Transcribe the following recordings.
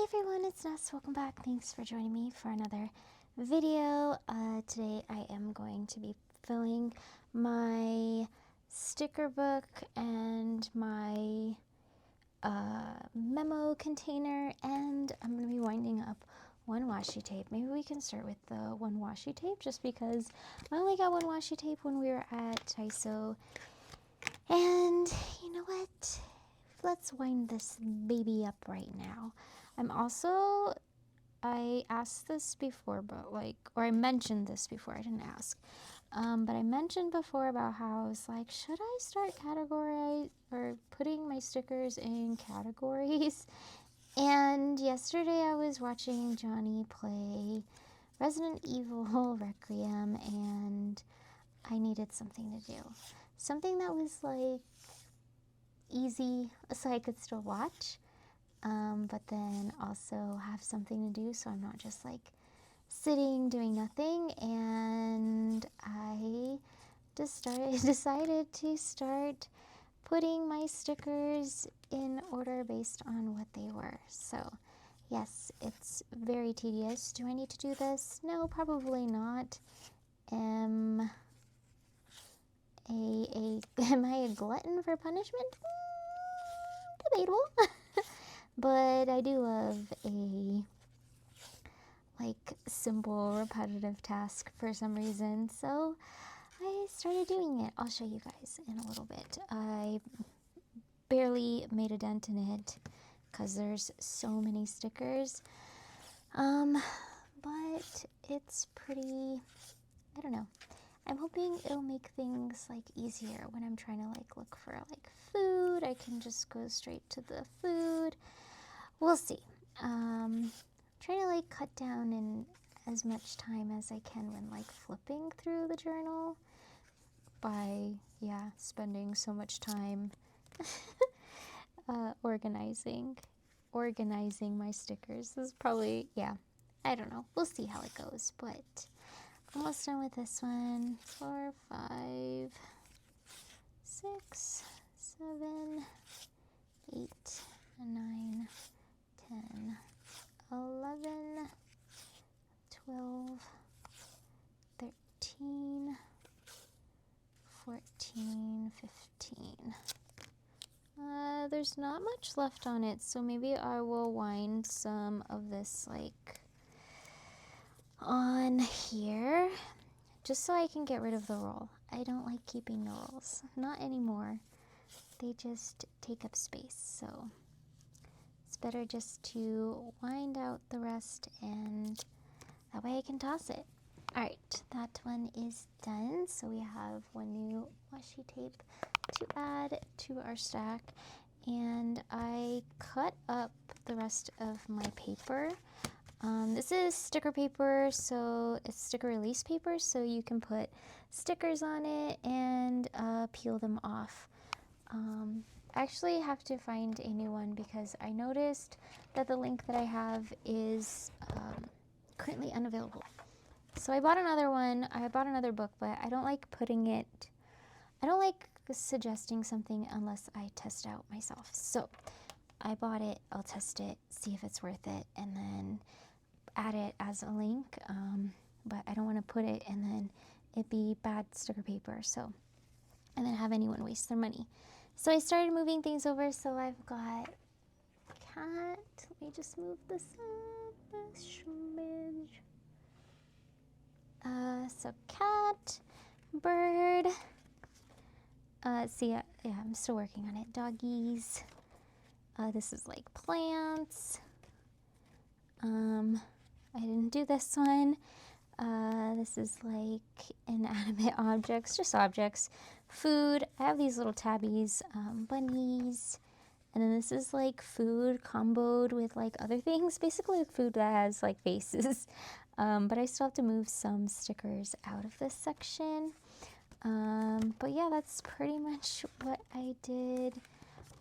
Hey everyone, it's Ness. Welcome back. Thanks for joining me for another video. Today I am going to be filling my sticker book and my memo container, and I'm going to be winding up one washi tape. Maybe we can start with the one washi tape just because I only got one washi tape when we were at Daiso. And you know what? Let's wind this baby up right now. I asked this before, but or I mentioned this before, I didn't ask. But I mentioned before about how I was like, should I start putting my stickers in categories? And yesterday I was watching Johnny play Resident Evil Requiem, and I needed something to do. Something that was like easy so I could still watch. But then also have something to do so I'm not just like sitting doing nothing. And I just decided to start putting my stickers in order based on what they were. So yes, it's very tedious. Do I need to do this? No, probably not. Am I a glutton for punishment? Debatable. But I do love a simple repetitive task for some reason, so I started doing it. I'll show you guys in a little bit. I barely made a dent in it because there's so many stickers, but it's pretty, I don't know. I'm hoping it'll make things easier when I'm trying to look for food. I can just go straight to the food. We'll see. Trying to cut down in as much time as I can when flipping through the journal by spending so much time organizing my stickers. This is probably, I don't know. We'll see how it goes, but almost done with this one. 4, 5, 6, 7, 8, 9, 10, 11, 12, 13, 14, 15. There's not much left on it, so maybe I will wind some of this on here just so I can get rid of the roll. I don't like keeping the rolls. Not anymore. They just take up space, so it's better just to wind out the rest, and that way I can toss it. Alright, that one is done. So we have one new washi tape to add to our stack, and I cut up the rest of my paper. This is sticker paper, so it's sticker release paper, so you can put stickers on it and peel them off. I actually have to find a new one because I noticed that the link that I have is currently unavailable. So I bought another one. I bought another book, but I don't like I don't like suggesting something unless I test it out myself. So I bought it, I'll test it, see if it's worth it, and then add it as a link. But I don't want to put it and then it be bad sticker paper, so, and then have anyone waste their money. So I started moving things over. So I've got cat. Let me just move this up a smidge. So cat, bird. Yeah, I'm still working on it. Doggies. This is plants. I didn't do this one. This is inanimate objects, just objects. Food. I have these little tabbies, bunnies. And then this is food comboed with other things, basically food that has faces. But I still have to move some stickers out of this section. But yeah, that's pretty much what I did.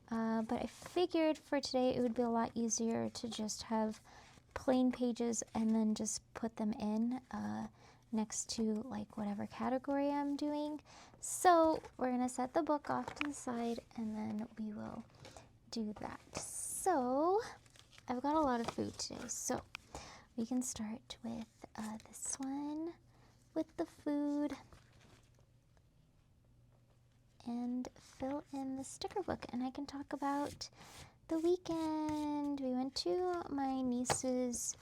But I figured for today it would be a lot easier to just have plain pages and then just put them in next to whatever category I'm doing. So we're gonna set the book off to the side and then we will do that. So I've got a lot of food today, so we can start with this one with the food and fill in the sticker book, and I can talk about the weekend. We went to my niece's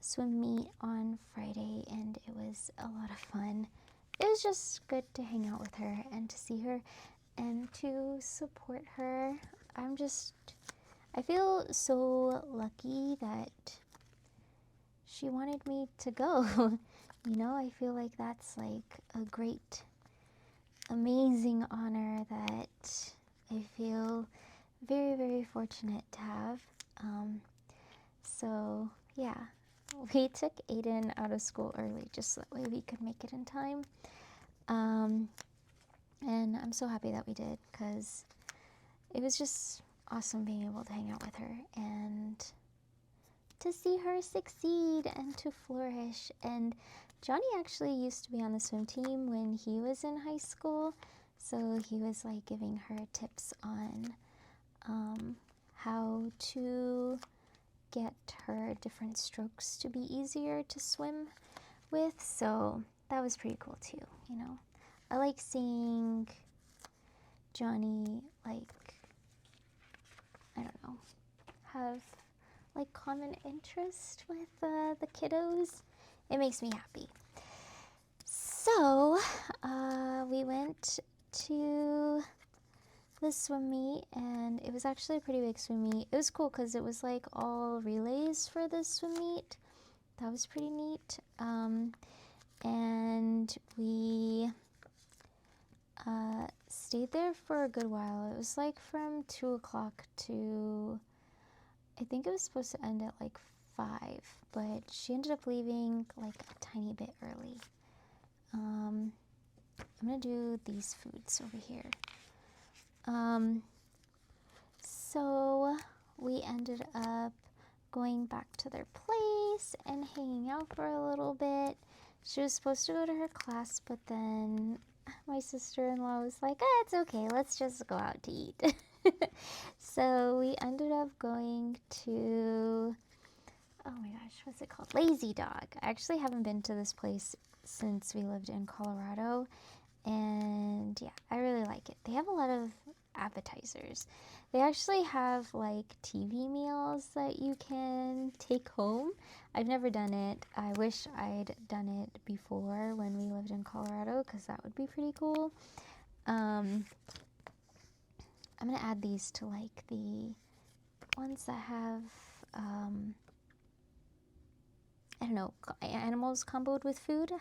swim meet on Friday, and it was a lot of fun. It was just good to hang out with her and to see her and to support her. I feel so lucky that she wanted me to go. You know, I feel like that's like a great, amazing honor that I feel very, very fortunate to have. So yeah, we took Aiden out of school early just so that way we could make it in time. And I'm so happy that we did, because it was just awesome being able to hang out with her and to see her succeed and to flourish. And Johnny actually used to be on the swim team when he was in high school, so he was like giving her tips on how to get her different strokes to be easier to swim with. So that was pretty cool too, you know. I like seeing Johnny, like, I don't know, have like common interest with the kiddos. It makes me happy. So we went to the swim meet, and it was actually a pretty big swim meet. It was cool because it was like all relays for the swim meet. That was pretty neat. And we stayed there for a good while. It was like from 2 o'clock to, I think it was supposed to end at like 5, but she ended up leaving like a tiny bit early. I'm gonna do these foods over here. So we ended up going back to their place and hanging out for a little bit. She was supposed to go to her class, but then my sister-in-law was like, it's okay, let's just go out to eat. So we ended up going to, oh my gosh, what's it called? Lazy Dog. I actually haven't been to this place since we lived in Colorado, and yeah, I really like it. They have a lot of appetizers. They actually have like TV meals that you can take home. I've never done it. I wish I'd done it before when we lived in Colorado, because that would be pretty cool. I'm gonna add these to like the ones that have I don't know, animals comboed with food.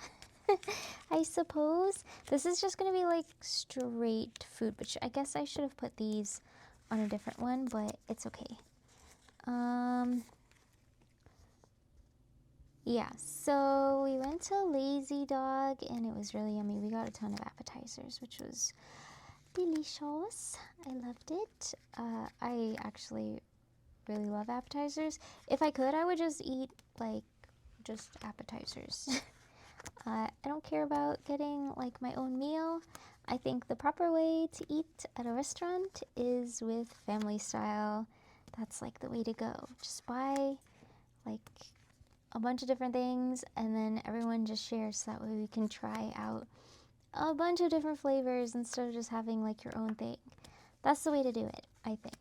I suppose. This is just going to be like straight food, but I guess I should have put these on a different one, but it's okay. Yeah, so we went to Lazy Dog, and it was really yummy. We got a ton of appetizers, which was delicious. I loved it. I actually really love appetizers. If I could, I would just eat like just appetizers. I don't care about getting like my own meal. I think the proper way to eat at a restaurant is with family style. That's like the way to go. Just buy like a bunch of different things, and then everyone just shares, so that way we can try out a bunch of different flavors instead of just having like your own thing. That's the way to do it, I think.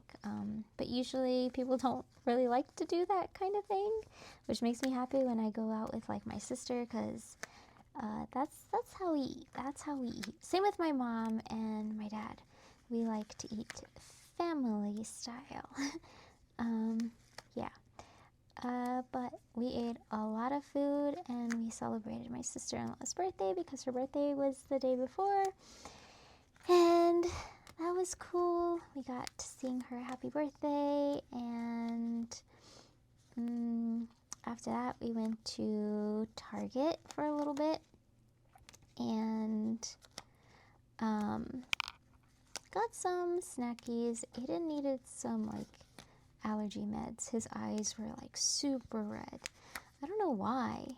But usually people don't really like to do that kind of thing, which makes me happy when I go out with like my sister, because that's how we eat. That's how we eat. Same with my mom and my dad. We like to eat family style. Yeah. But we ate a lot of food, and we celebrated my sister-in-law's birthday because her birthday was the day before. And that was cool. We got to sing her happy birthday, and after that we went to Target for a little bit and got some snackies. Aiden needed some like allergy meds. His eyes were like super red. I don't know why.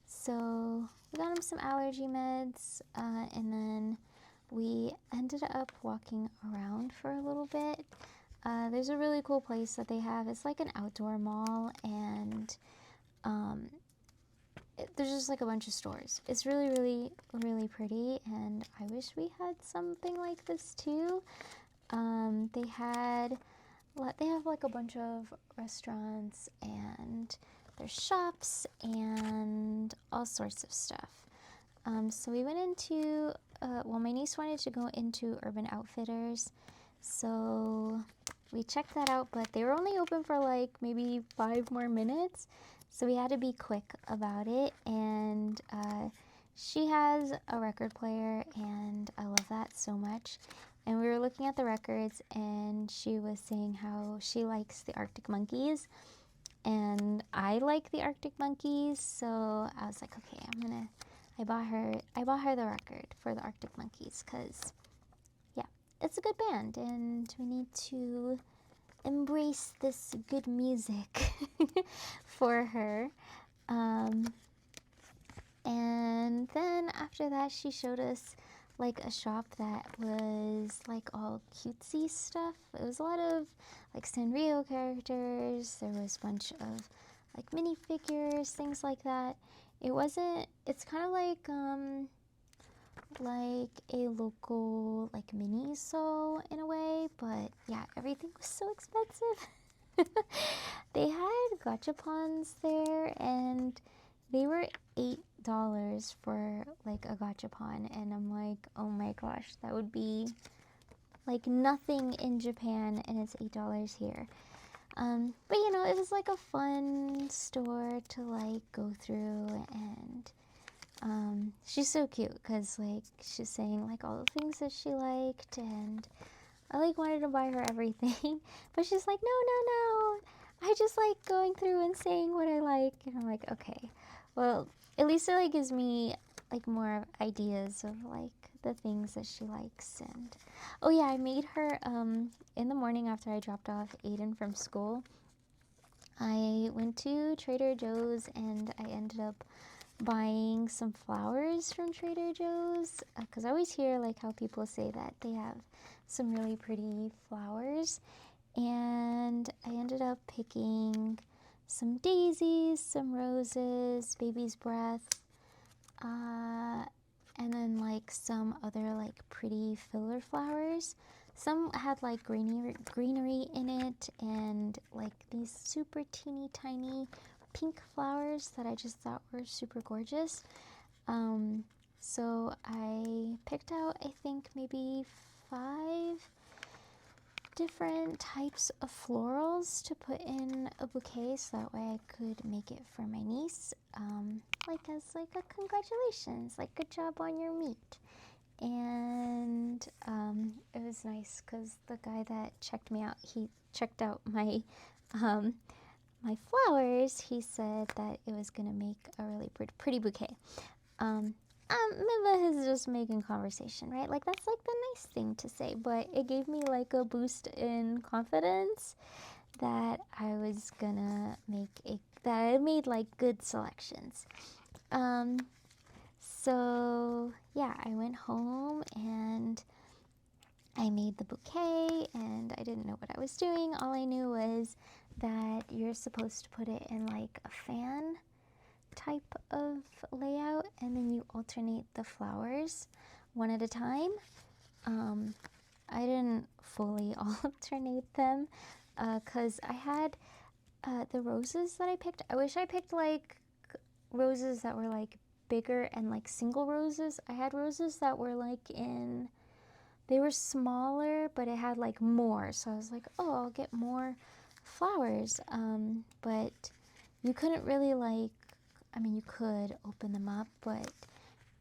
So we got him some allergy meds, and then we ended up walking around for a little bit. There's a really cool place that they have. It's like an outdoor mall, and there's just like a bunch of stores. It's really, really, really pretty, and I wish we had something like this too. They have like a bunch of restaurants, and there's shops and all sorts of stuff. So we went into, well, my niece wanted to go into Urban Outfitters, so we checked that out, but they were only open for like maybe 5 more minutes, so we had to be quick about it. And she has a record player, and I love that so much. And we were looking at the records, and she was saying how she likes the Arctic Monkeys, and I like the Arctic Monkeys, so I was like, okay, I bought her the record for the Arctic Monkeys, because yeah, it's a good band, and we need to embrace this good music for her. And then after that, she showed us like a shop that was like all cutesy stuff. It was a lot of like Sanrio characters. There was a bunch of like minifigures, things like that. It's kind of like a local like Miniso in a way, but yeah, everything was so expensive. They had gachapons there, and they were $8 for like a gachapon, and I'm like, oh my gosh, that would be like nothing in Japan, and it's $8 here. But you know, it was like a fun store to like go through, and she's so cute because like she's saying like all the things that she liked, and I like wanted to buy her everything, but she's like, no, I just like going through and saying what I like, and I'm like, okay, well, at least it like gives me like more ideas of like the things that she likes. And oh yeah, I made her in the morning after I dropped off Aiden from school, I went to Trader Joe's, and I ended up buying some flowers from Trader Joe's, because I always hear like how people say that they have some really pretty flowers, and I ended up picking some daisies, some roses, baby's breath, and then like some other like pretty filler flowers. Some had like greenery in it, and like these super teeny tiny pink flowers that I just thought were super gorgeous. So I picked out, I think, maybe 5 different types of florals to put in a bouquet, so that way I could make it for my niece, like as like a congratulations, like good job on your meet. And it was nice because the guy that checked me out, he checked out my my flowers. He said that it was gonna make a really pretty bouquet. Miva is just making conversation, right? Like that's like the nice thing to say, but it gave me like a boost in confidence that I was gonna that I made like good selections. So yeah, I went home and I made the bouquet, and I didn't know what I was doing. All I knew was that you're supposed to put it in like a fan type of layout, and then you alternate the flowers one at a time. I didn't fully alternate them because I had the roses that I picked. I wish I picked like roses that were like bigger and like single roses. I had roses that were like they were smaller, but it had like more, so I was like, oh, I'll get more flowers. But you couldn't really like, I mean, you could open them up, but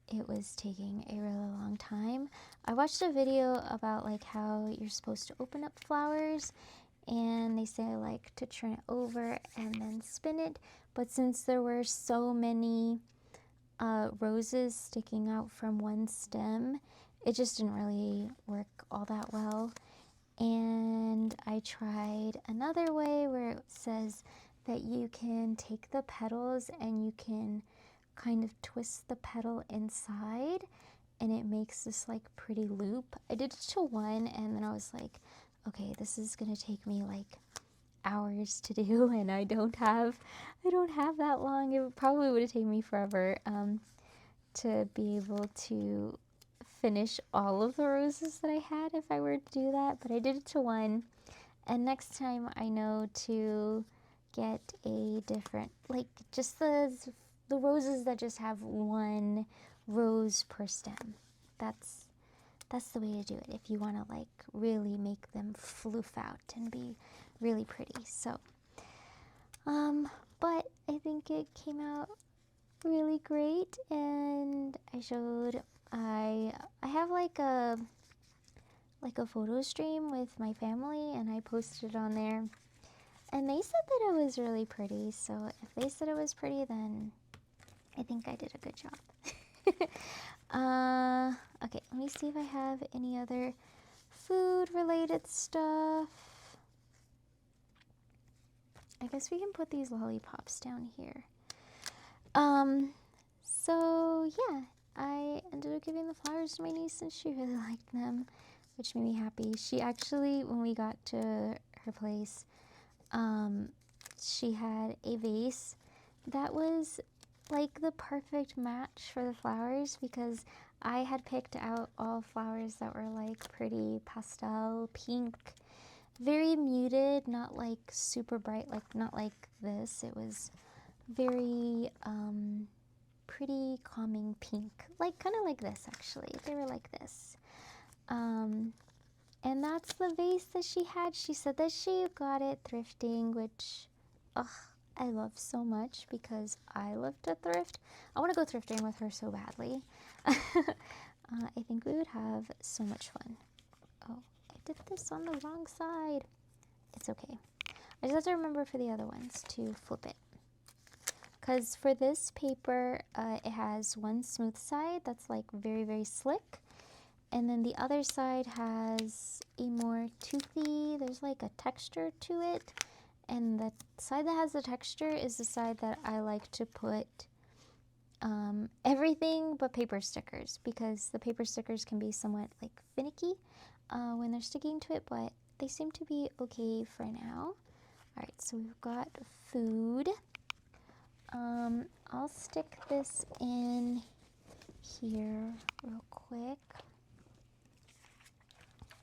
it was taking a really long time. I watched a video about like how you're supposed to open up flowers, and they say like to turn it over and then spin it, but since there were so many roses sticking out from one stem, it just didn't really work all that well. And I tried another way where it says that you can take the petals and you can kind of twist the petal inside, and it makes this like pretty loop. I did it to one, and then I was like, okay, this is gonna take me like hours to do, and I don't have that long. It probably would have taken me forever to be able to finish all of the roses that I had if I were to do that, but I did it to one. And next time I know to get a different, like just the roses that just have one rose per stem. That's the way to do it if you want to like really make them floof out and be really pretty. So, but I think it came out really great, and I have like a photo stream with my family, and I posted it on there, and they said that it was really pretty. So if they said it was pretty, then I think I did a good job. Okay, let me see if I have any other food related stuff. I guess we can put these lollipops down here. So yeah, I ended up giving the flowers to my niece, and she really liked them, which made me happy. She actually, when we got to her place, she had a vase that was like the perfect match for the flowers, because I had picked out all flowers that were like pretty pastel pink, very muted, not like super bright, like not like this. It was very pretty calming pink, like kind of like this actually. They were like this. And that's the vase that she had. She said that she got it thrifting, which I love so much because I love to thrift. I want to go thrifting with her so badly. I think we would have so much fun. Oh, I did this on the wrong side. It's okay. I just have to remember for the other ones to flip it. Because for this paper, it has one smooth side that's like very, very slick. And then the other side has a more toothy, there's like a texture to it. And the side that has the texture is the side that I like to put everything but paper stickers, because the paper stickers can be somewhat like finicky when they're sticking to it, but they seem to be okay for now. Alright, so we've got food. I'll stick this in here real quick.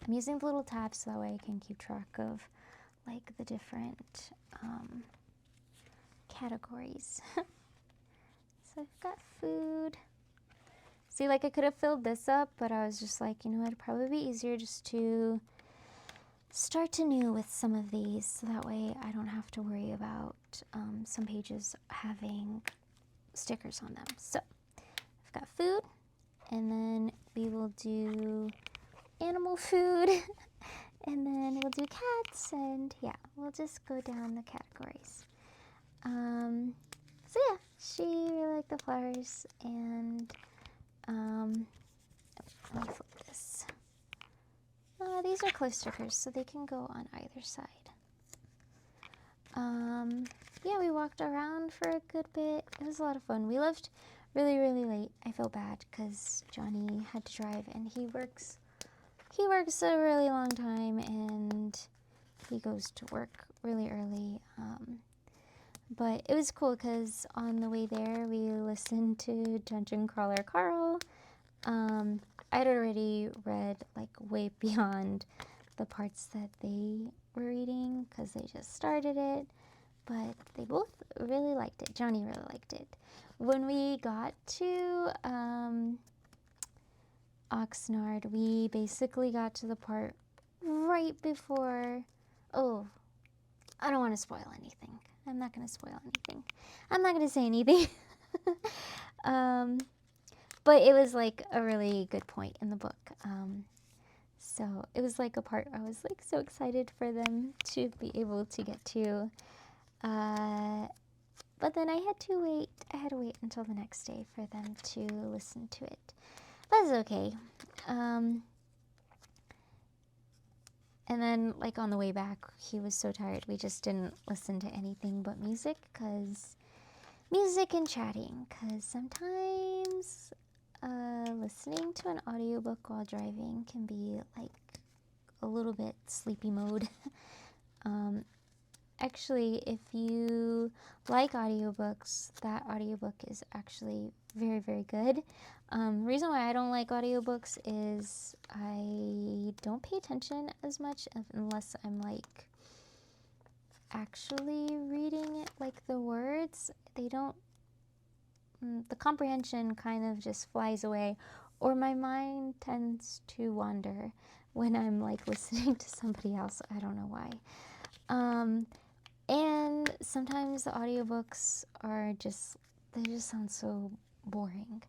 I'm using the little tabs so that way I can keep track of like the different categories. So I've got food. See, like I could have filled this up, but I was just like, you know, it'd probably be easier just to start anew with some of these, so that way I don't have to worry about some pages having stickers on them. So I've got food, and then we will do animal food, and then we'll do cats, and yeah, we'll just go down the categories. So yeah, she really liked the flowers, and let me flip this. These are close stickers, so they can go on either side. Yeah, we walked around for a good bit. It was a lot of fun. We left really, really late. I feel bad because Johnny had to drive, and he works a really long time, and he goes to work really early. But it was cool because on the way there, we listened to Dungeon Crawler Carl. I'd already read like way beyond the parts that they were reading because they just started it, but they both really liked it. Johnny really liked it. When we got to Oxnard, we basically got to the part right before, oh, I don't want to spoil anything. I'm not going to spoil anything. I'm not going to say anything. But it was like a really good point in the book. So it was like a part I was like so excited for them to be able to get to. But then I had to wait until the next day for them to listen to it. That's okay. And then, like, on the way back, he was so tired, we just didn't listen to anything but music, music and chatting, because sometimes listening to an audiobook while driving can be, like, a little bit sleepy mode. Actually, if you like audiobooks, that audiobook is actually very, very good. Reason why I don't like audiobooks is I don't pay attention as much unless I'm like actually reading it, like the words. They don't, the comprehension kind of just flies away, or my mind tends to wander when I'm like listening to somebody else. I don't know why. And sometimes the audiobooks are just, they just sound so boring.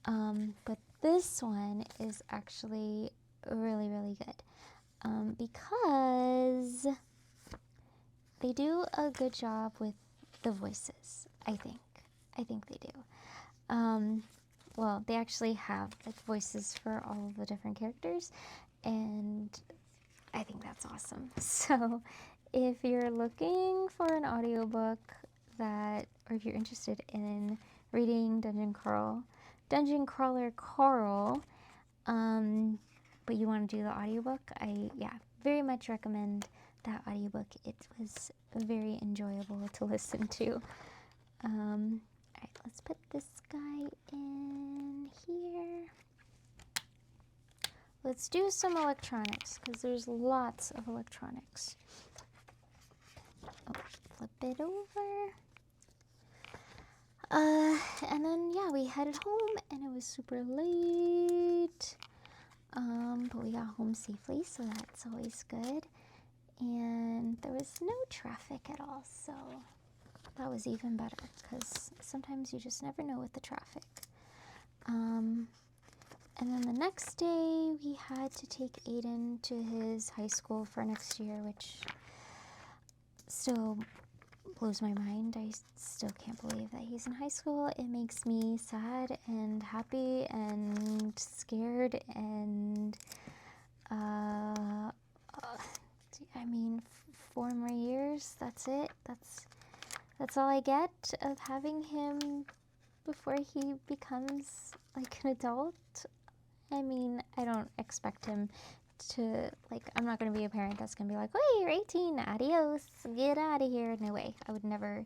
But this one is actually really, really good, because they do a good job with the voices, I think. I think they do. Well, they actually have like voices for all of the different characters, and I think that's awesome. So if you're looking for an audiobook that, or if you're interested in reading Dungeon Crawler Carl, but you want to do the audiobook, I very much recommend that audiobook. It was very enjoyable to listen to. Alright, let's put this guy in here. Let's do some electronics, because there's lots of electronics. Oh, flip it over. And then, yeah, we headed home, and it was super late. But we got home safely, so that's always good. And there was no traffic at all, so that was even better, because sometimes you just never know with the traffic. And then the next day, we had to take Aiden to his high school for next year, which still blows my mind. I still can't believe that he's in high school. It makes me sad and happy and scared, and I mean, 4 more years, that's it. That's all I get of having him before he becomes like an adult. I mean, I don't expect him to, like, I'm not going to be a parent that's going to be like, oh, you're 18, adios, get out of here. No way. I would never,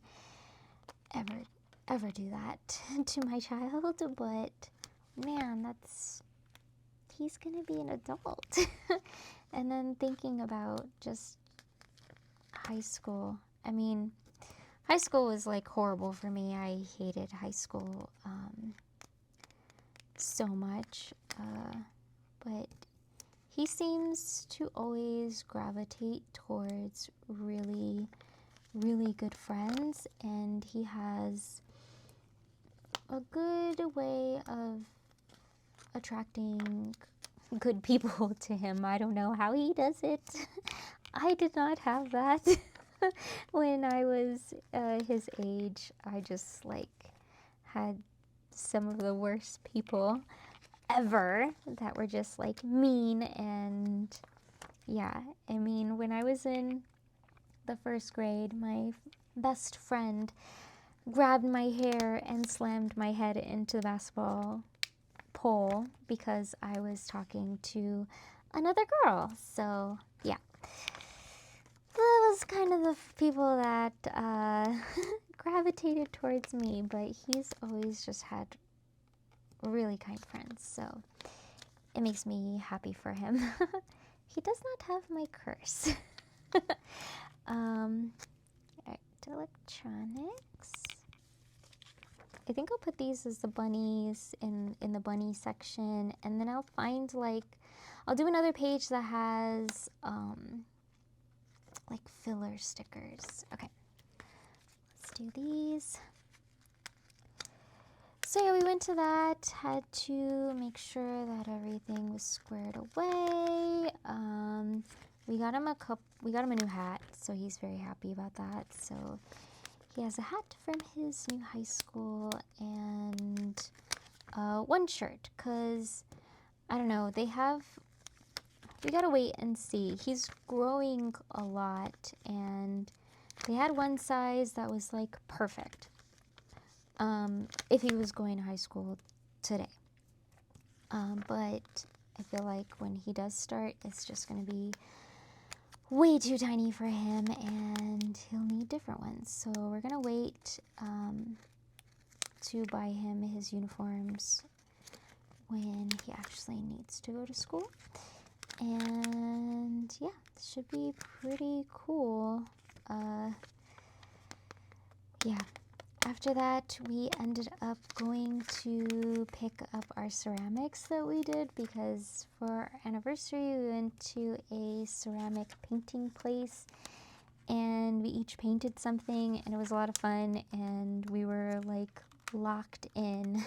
ever do that to my child. But, man, he's going to be an adult. And then thinking about just high school. I mean, high school was, like, horrible for me. I hated high school so much. But he seems to always gravitate towards really, really good friends, and he has a good way of attracting good people to him. I don't know how he does it. I did not have that when I was his age. I just like had some of the worst people ever that were just like mean. And yeah, I mean, when I was in the 1st grade, my best friend grabbed my hair and slammed my head into the basketball pole because I was talking to another girl. So yeah, that was kind of the people that gravitated towards me, but he's always just had really kind friends, so it makes me happy for him. He does not have my curse. Alright, electronics. I think I'll put these as the bunnies in the bunny section, and then I'll find, like, I'll do another page that has like filler stickers. Okay, let's do these. So yeah, we went to that, had to make sure that everything was squared away. We got him a new hat, so he's very happy about that. So he has a hat from his new high school and one shirt, because I don't know, we gotta wait and see. He's growing a lot, and they had one size that was like perfect. If he was going to high school today. But I feel like when he does start, it's just going to be way too tiny for him, and he'll need different ones. So we're going to wait to buy him his uniforms when he actually needs to go to school. And yeah, it should be pretty cool. Yeah. After that, we ended up going to pick up our ceramics that we did, because for our anniversary we went to a ceramic painting place and we each painted something, and it was a lot of fun, and we were like locked in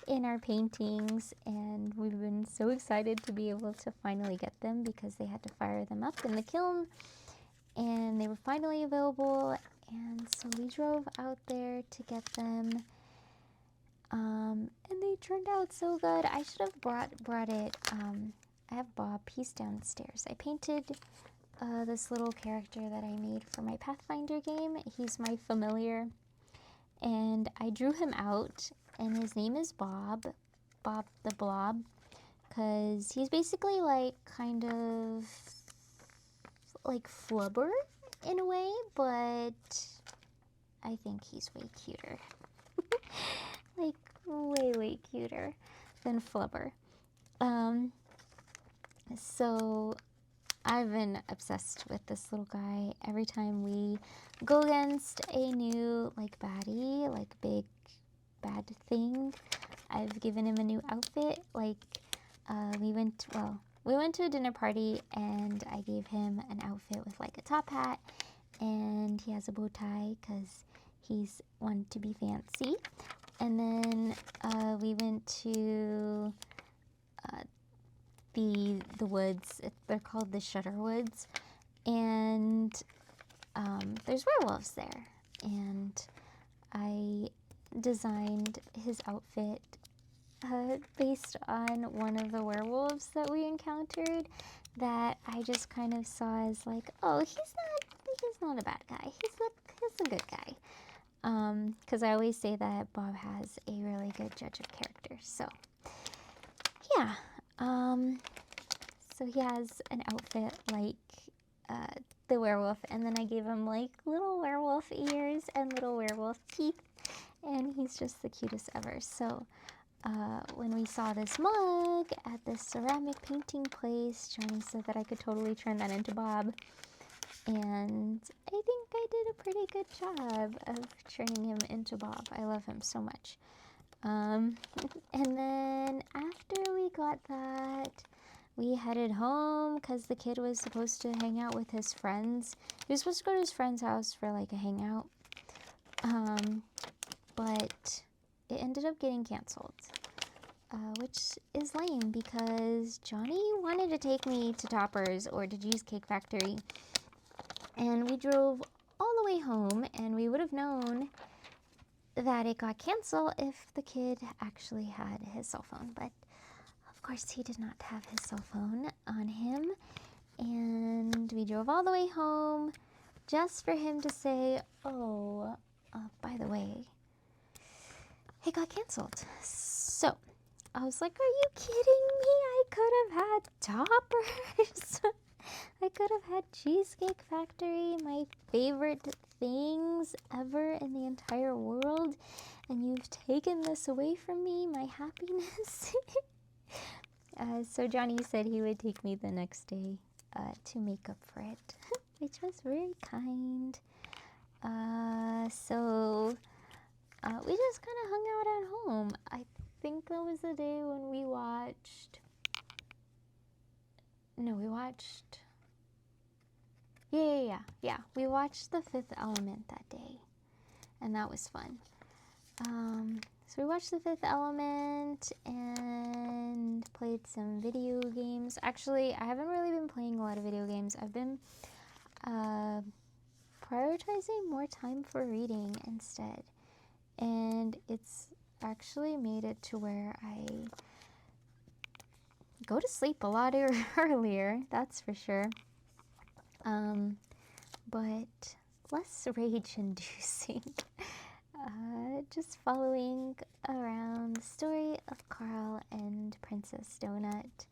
in our paintings, and we've been so excited to be able to finally get them, because they had to fire them up in the kiln and they were finally available. And so we drove out there to get them, and they turned out so good. I should have brought it. I have Bob, he's downstairs. I painted this little character that I made for my Pathfinder game. He's my familiar, and I drew him out, and his name is Bob the Blob, because he's basically like kind of like Flubber in a way, but I think he's way cuter. Like way cuter than Flubber. So I've been obsessed with this little guy. Every time we go against a new like baddie, like big bad thing, I've given him a new outfit. Like we went to a dinner party and I gave him an outfit with like a top hat, and he has a bow tie because he's wanted to be fancy. And then we went to the woods. They're called the Shutter Woods, and there's werewolves there. And I designed his outfit based on one of the werewolves that we encountered, that I just kind of saw as like, oh, he's not a bad guy. He's a good guy. Because I always say that Bob has a really good judge of character. So yeah. So he has an outfit like the werewolf, and then I gave him like little werewolf ears and little werewolf teeth, and he's just the cutest ever. So when we saw this mug at this ceramic painting place, Johnny said that I could totally turn that into Bob, and I think I did a pretty good job of turning him into Bob. I love him so much. And then after we got that, we headed home because the kid was supposed to hang out with his friends. He was supposed to go to his friend's house for like a hangout, but it ended up getting canceled, which is lame because Johnny wanted to take me to Toppers or to Cheesecake Factory, and we drove all the way home, and we would have known that it got canceled if the kid actually had his cell phone. But of course he did not have his cell phone on him, and we drove all the way home just for him to say, oh, by the way, it got canceled. So I was like, are you kidding me? I could have had Toppers. I could have had Cheesecake Factory, my favorite things ever in the entire world, and you've taken this away from me, my happiness. So Johnny said he would take me the next day to make up for it, which was very kind. So we just kind of hung out at home. I think that was the day when we watched... No, we watched... Yeah. We watched The Fifth Element that day, and that was fun. So we watched The Fifth Element and played some video games. Actually, I haven't really been playing a lot of video games. I've been prioritizing more time for reading instead, and it's actually made it to where I go to sleep a lot earlier, that's for sure. But less rage-inducing. just following around the story of Carl and Princess Donut.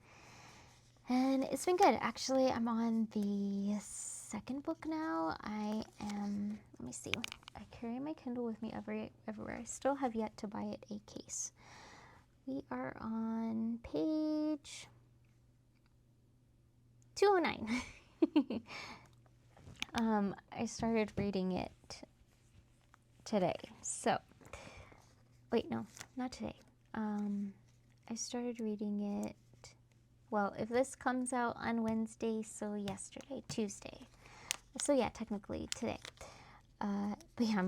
And it's been good. Actually, I'm on the second book now. Let me see. I carry my Kindle with me everywhere. I still have yet to buy it a case. We are on page 209. I started reading it today. So, wait, no, not today. I started reading it, well, if this comes out on Wednesday, so yesterday, Tuesday. So yeah, technically today. But yeah,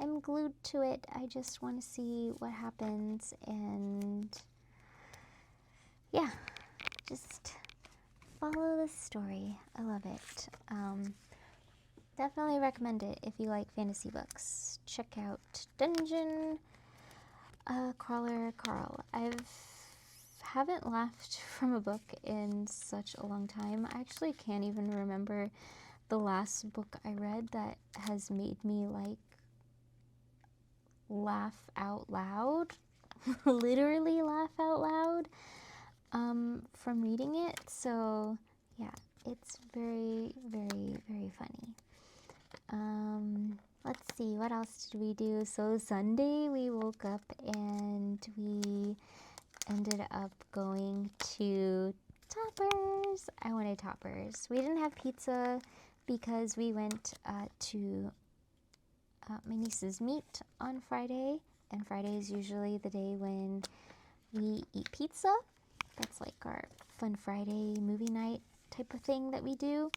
I'm glued to it. I just want to see what happens, and yeah, just follow the story. I love it. Definitely recommend it if you like fantasy books. Check out Dungeon Crawler Carl. Haven't laughed from a book in such a long time. I actually can't even remember the last book I read that has made me like laugh out loud, literally laugh out loud from reading it. So yeah, it's very, very, very funny. Let's see, what else did we do? So Sunday we woke up and we ended up going to Toppers. I wanted Toppers. We didn't have pizza because we went to my niece's meet on Friday, and Friday is usually the day when we eat pizza. That's like our fun Friday movie night type of thing that we do.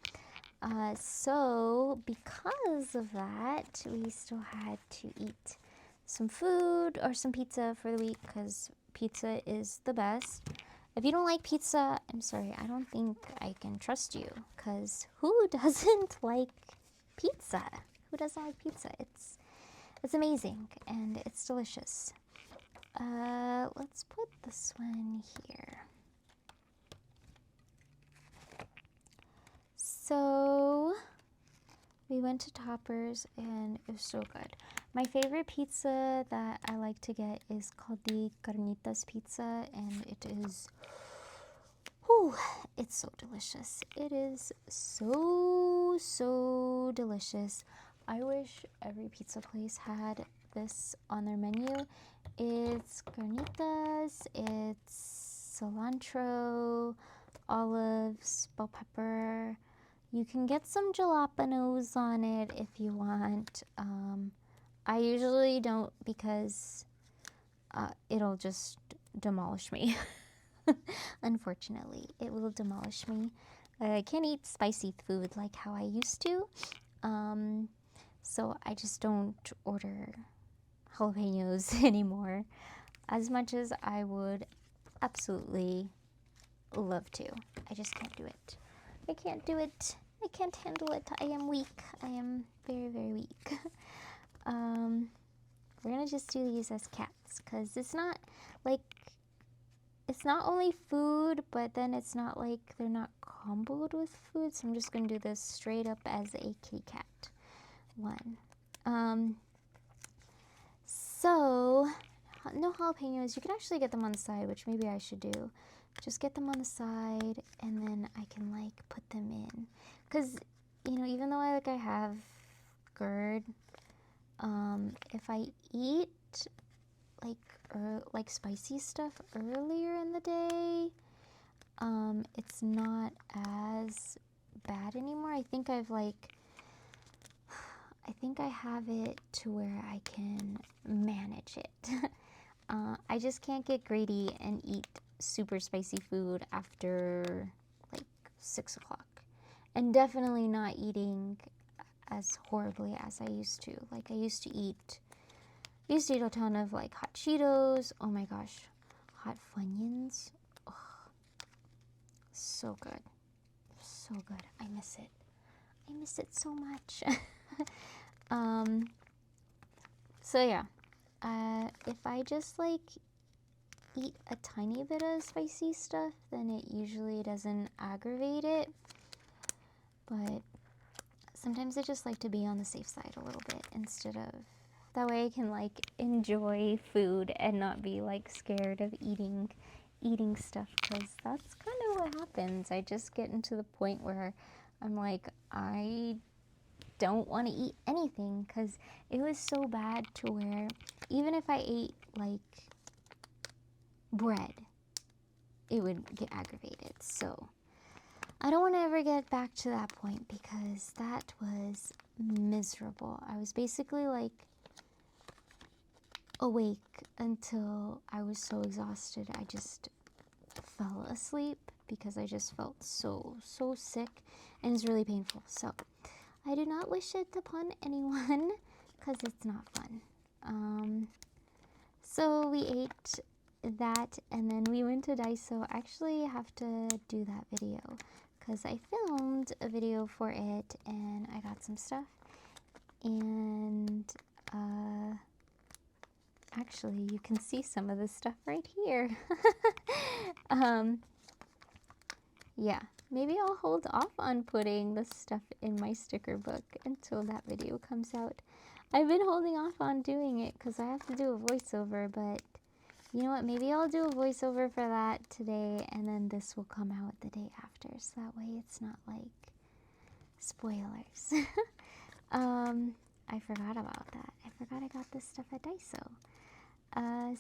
So because of that, we still had to eat some food or some pizza for the week because pizza is the best. If you don't like pizza, I'm sorry, I don't think I can trust you, because who doesn't like pizza? Who doesn't like pizza? It's amazing and it's delicious. Let's put this one here. So we went to Toppers and it was so good. My favorite pizza that I like to get is called the Carnitas pizza, and it is, it's so delicious. It is so, so delicious. I wish every pizza place had this on their menu. It's carnitas, it's cilantro, olives, bell pepper. You can get some jalapenos on it if you want. I usually don't, because it'll just demolish me. Unfortunately, it will demolish me. I can't eat spicy food like how I used to. So I just don't order jalapenos anymore, as much as I would absolutely love to. I just can't do it. I can't do it. I can't handle it. I am weak. I am very, very weak. We're gonna just do these as cats, because it's not like, it's not only food, but then it's not like they're not comboed with food. So I'm just gonna do this straight up as a kitty cat one. So no jalapenos. You can actually get them on the side, which maybe I should do. Just get them on the side, and then I can like put them in. Cause you know, even though I have GERD, if I eat like spicy stuff earlier in the day, it's not as bad anymore. I think I have it to where I can manage it. I just can't get greedy and eat super spicy food after like 6 o'clock. And definitely not eating as horribly as I used to. Like I used to eat a ton of like hot Cheetos. Oh my gosh, hot Funyuns. Oh, so good. So good. I miss it. I miss it so much. So yeah, if I just like eat a tiny bit of spicy stuff, then it usually doesn't aggravate it. But sometimes I just like to be on the safe side a little bit instead of, that way I can like enjoy food and not be like scared of eating stuff, because that's kind of what happens. I just get into the point where I'm like, I don't want to eat anything, because it was so bad to where even if I ate like bread, it would get aggravated. So I don't want to ever get back to that point, because that was miserable. I was basically like awake until I was so exhausted I just fell asleep, because I just felt so sick, and it's really painful. So I do not wish it upon anyone, because it's not fun. So we ate that, and then we went to Daiso. Actually, I have to do that video, because I filmed a video for it, and I got some stuff. And actually, you can see some of the stuff right here. Yeah, maybe I'll hold off on putting the stuff in my sticker book until that video comes out. I've been holding off on doing it because I have to do a voiceover, but you know what? Maybe I'll do a voiceover for that today, and then this will come out the day after, so that way it's not like spoilers. I forgot about that. I forgot I got this stuff at Daiso.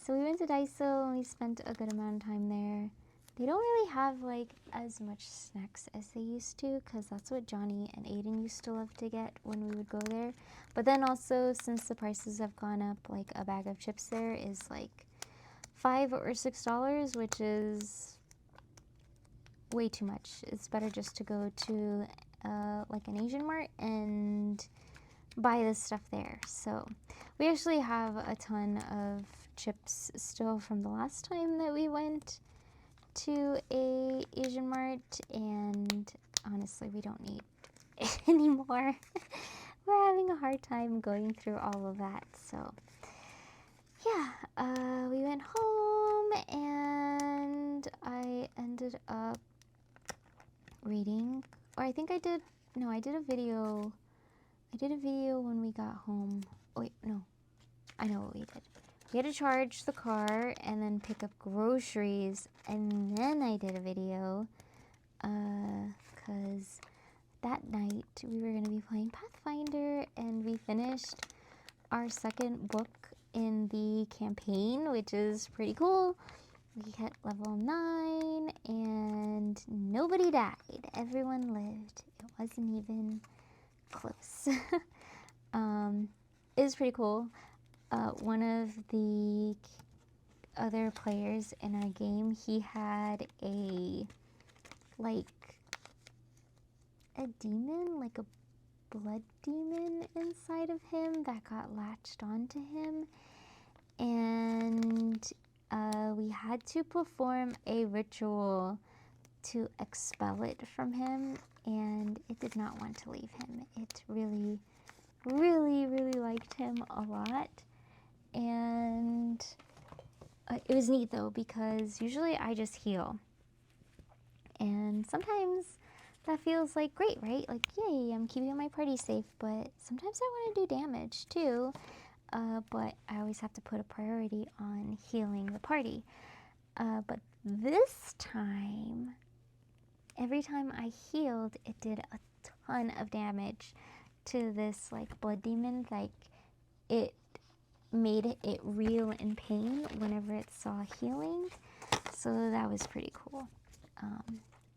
So we went to Daiso and we spent a good amount of time there. They don't really have like as much snacks as they used to, because that's what Johnny and Aiden used to love to get when we would go there. But then also, since the prices have gone up, like a bag of chips there is like $5 or $6, which is way too much. It's better just to go to like an Asian mart and buy this stuff there. So we actually have a ton of chips still from the last time that we went to a Asian mart, and honestly we don't need it anymore. We're having a hard time going through all of that. So yeah, we went home and I ended up reading, or I think I did a video when we got home. Oh, wait, no, I know what we did. We had to charge the car and then pick up groceries, and then I did a video, because that night we were going to be playing Pathfinder, and we finished our second book in the campaign, which is pretty cool. We hit level 9, and nobody died. Everyone lived. It wasn't even close. It was pretty cool. One of the other players in our game, he had a demon, like a blood demon inside of him that got latched onto him, and we had to perform a ritual to expel it from him, and it did not want to leave him. It really liked him a lot. And it was neat though, because usually I just heal, and sometimes that feels like great, right? Like, yay, I'm keeping my party safe, but sometimes I want to do damage too, but I always have to put a priority on healing the party. But this time, every time I healed, it did a ton of damage to this like blood demon. Like, it made it reel in pain whenever it saw healing, so that was pretty cool.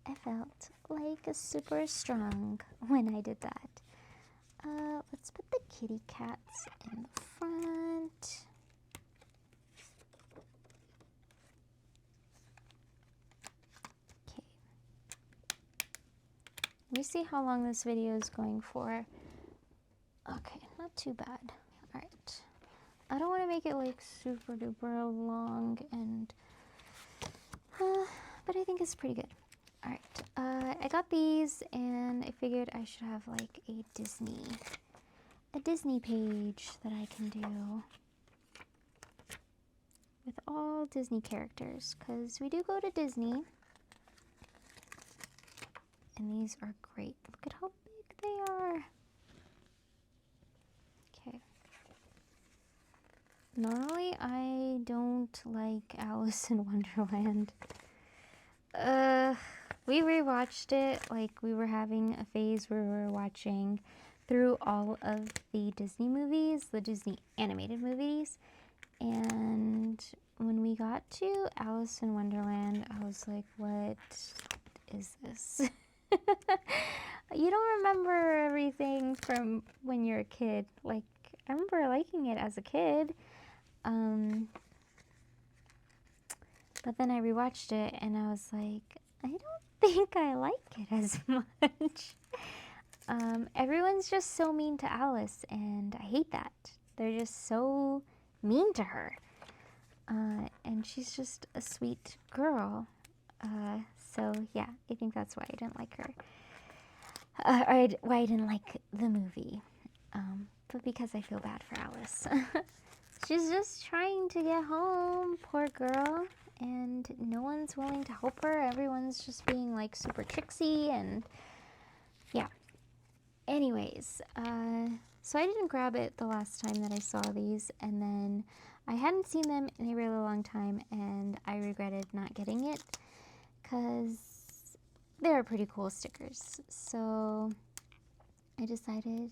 I felt like super strong when I did that. Let's put the kitty cats in the front. Okay. Let me see how long this video is going for. Okay, not too bad. All right. I don't want to make it like super duper long, and but I think it's pretty good. All right, I got these, and I figured I should have like a Disney page that I can do with all Disney characters, because we do go to Disney, and these are great. Look at how big they are. Okay. Normally, I don't like Alice in Wonderland. We rewatched it, like we were having a phase where we were watching through all of the Disney movies, the Disney animated movies, and when we got to Alice in Wonderland, I was like, what is this? You don't remember everything from when you're a kid. Like, I remember liking it as a kid. But then I rewatched it and I was like, I don't think I like it as much. Everyone's just so mean to Alice, and I hate that. They're just so mean to her. And she's just a sweet girl. So yeah, I think that's why I didn't like her. Or why I didn't like the movie. But because I feel bad for Alice. She's just trying to get home, poor girl. And no one's willing to help her. Everyone's just being like super tricksy and yeah. Anyways, so I didn't grab it the last time that I saw these, and then I hadn't seen them in a really long time, and I regretted not getting it because they're pretty cool stickers. So I decided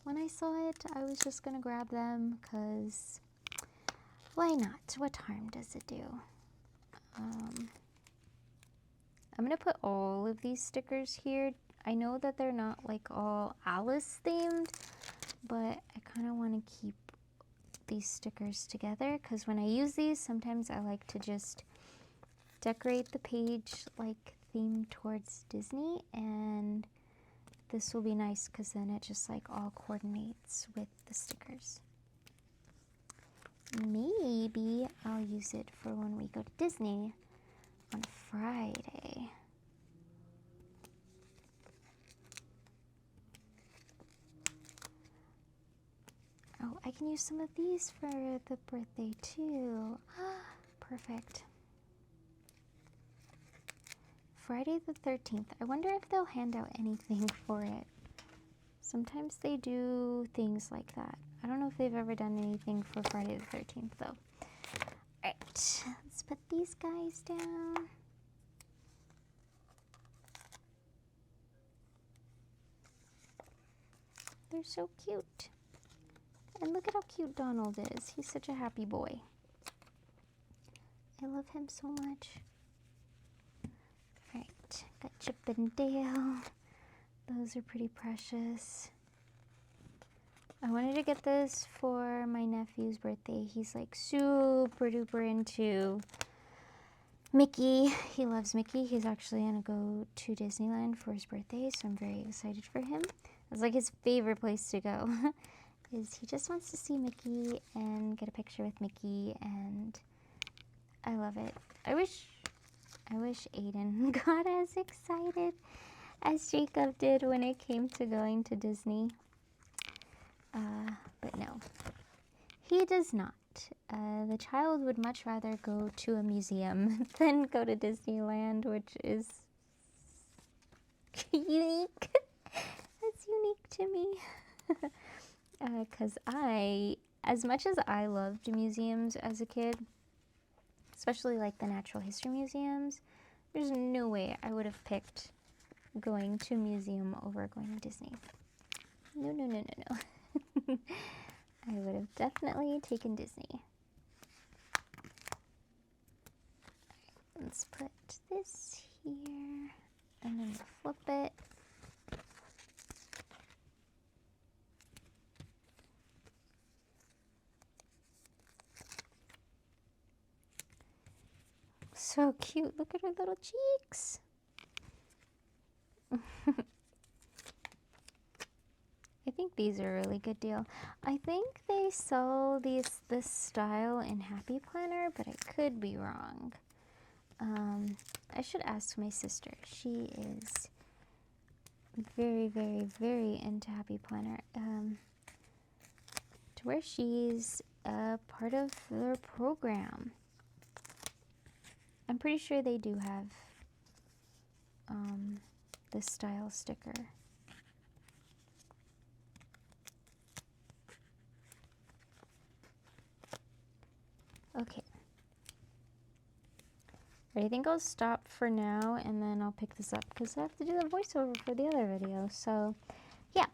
when I saw it, I was just gonna grab them because why not? What harm does it do? I'm gonna put all of these stickers here. I know that they're not like all Alice themed, but I kind of want to keep these stickers together because when I use these, sometimes I like to just decorate the page like themed towards Disney, and this will be nice because then it just like all coordinates with the stickers. Maybe I'll use it for when we go to Disney on Friday. Oh, I can use some of these for the birthday too. Perfect. Friday the 13th. I wonder if they'll hand out anything for it. Sometimes they do things like that. I don't know if they've ever done anything for Friday the 13th though. Alright, let's put these guys down. They're so cute. And look at how cute Donald is. He's such a happy boy. I love him so much. Alright, got Chip and Dale. Those are pretty precious. I wanted to get this for my nephew's birthday. He's like super duper into Mickey. He loves Mickey. He's actually gonna go to Disneyland for his birthday, so I'm very excited for him. It's like his favorite place to go. Is he just wants to see Mickey and get a picture with Mickey, and I love it. I wish Aiden got as excited as Jacob did when it came to going to Disney. But no, he does not. The child would much rather go to a museum than go to Disneyland, which is unique. That's unique to me. Because as much as I loved museums as a kid, especially like the natural history museums, there's no way I would have picked going to a museum over going to Disney. No, no, no, no, no. I would have definitely taken Disney. Let's put this here, and then we'll flip it. So cute. Look at her little cheeks. I think these are a really good deal. I think they sell this style in Happy Planner, but I could be wrong. I should ask my sister. She is very, very, very into Happy Planner. To where she's a part of their program. I'm pretty sure they do have this style sticker. Okay. I think I'll stop for now and then I'll pick this up because I have to do the voiceover for the other video. So, yeah.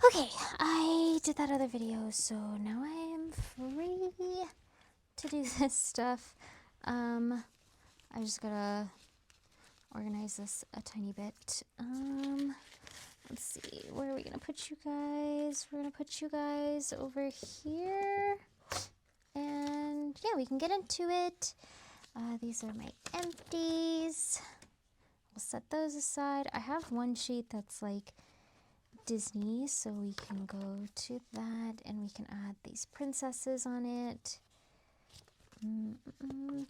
Okay, I did that other video, so now I am free to do this stuff. I just gotta organize this a tiny bit. Let's see, where are we gonna put you guys? We're gonna put you guys over here. And yeah, we can get into it. These are my empties. We'll set those aside. I have one sheet that's like Disney, so we can go to that and we can add these princesses on it.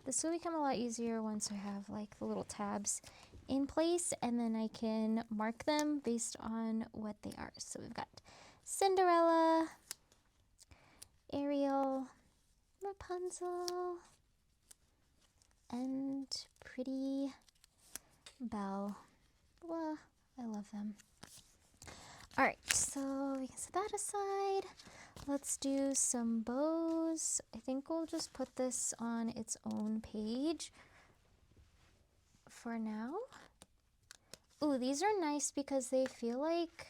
This will become a lot easier once I have like the little tabs in place, and then I can mark them based on what they are. So we've got Cinderella, Ariel, Rapunzel, and Pretty Belle. Well, I love them. All right, so we can set that aside. Let's do some bows. I think we'll just put this on its own page for now. Ooh, these are nice because they feel like,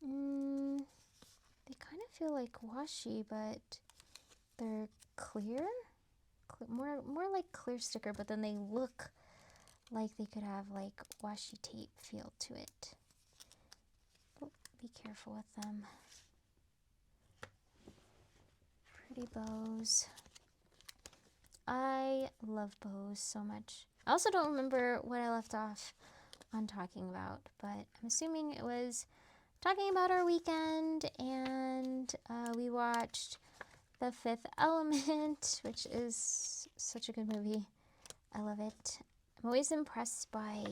they kind of feel like washi, but they're clear. More like clear sticker, but then they look like they could have like washi tape feel to it. Oh, be careful with them. Pretty bows. I love bows so much. I also don't remember what I left off on talking about, but I'm assuming it was talking about our weekend, and we watched The Fifth Element, which is such a good movie. I love it. I'm always impressed by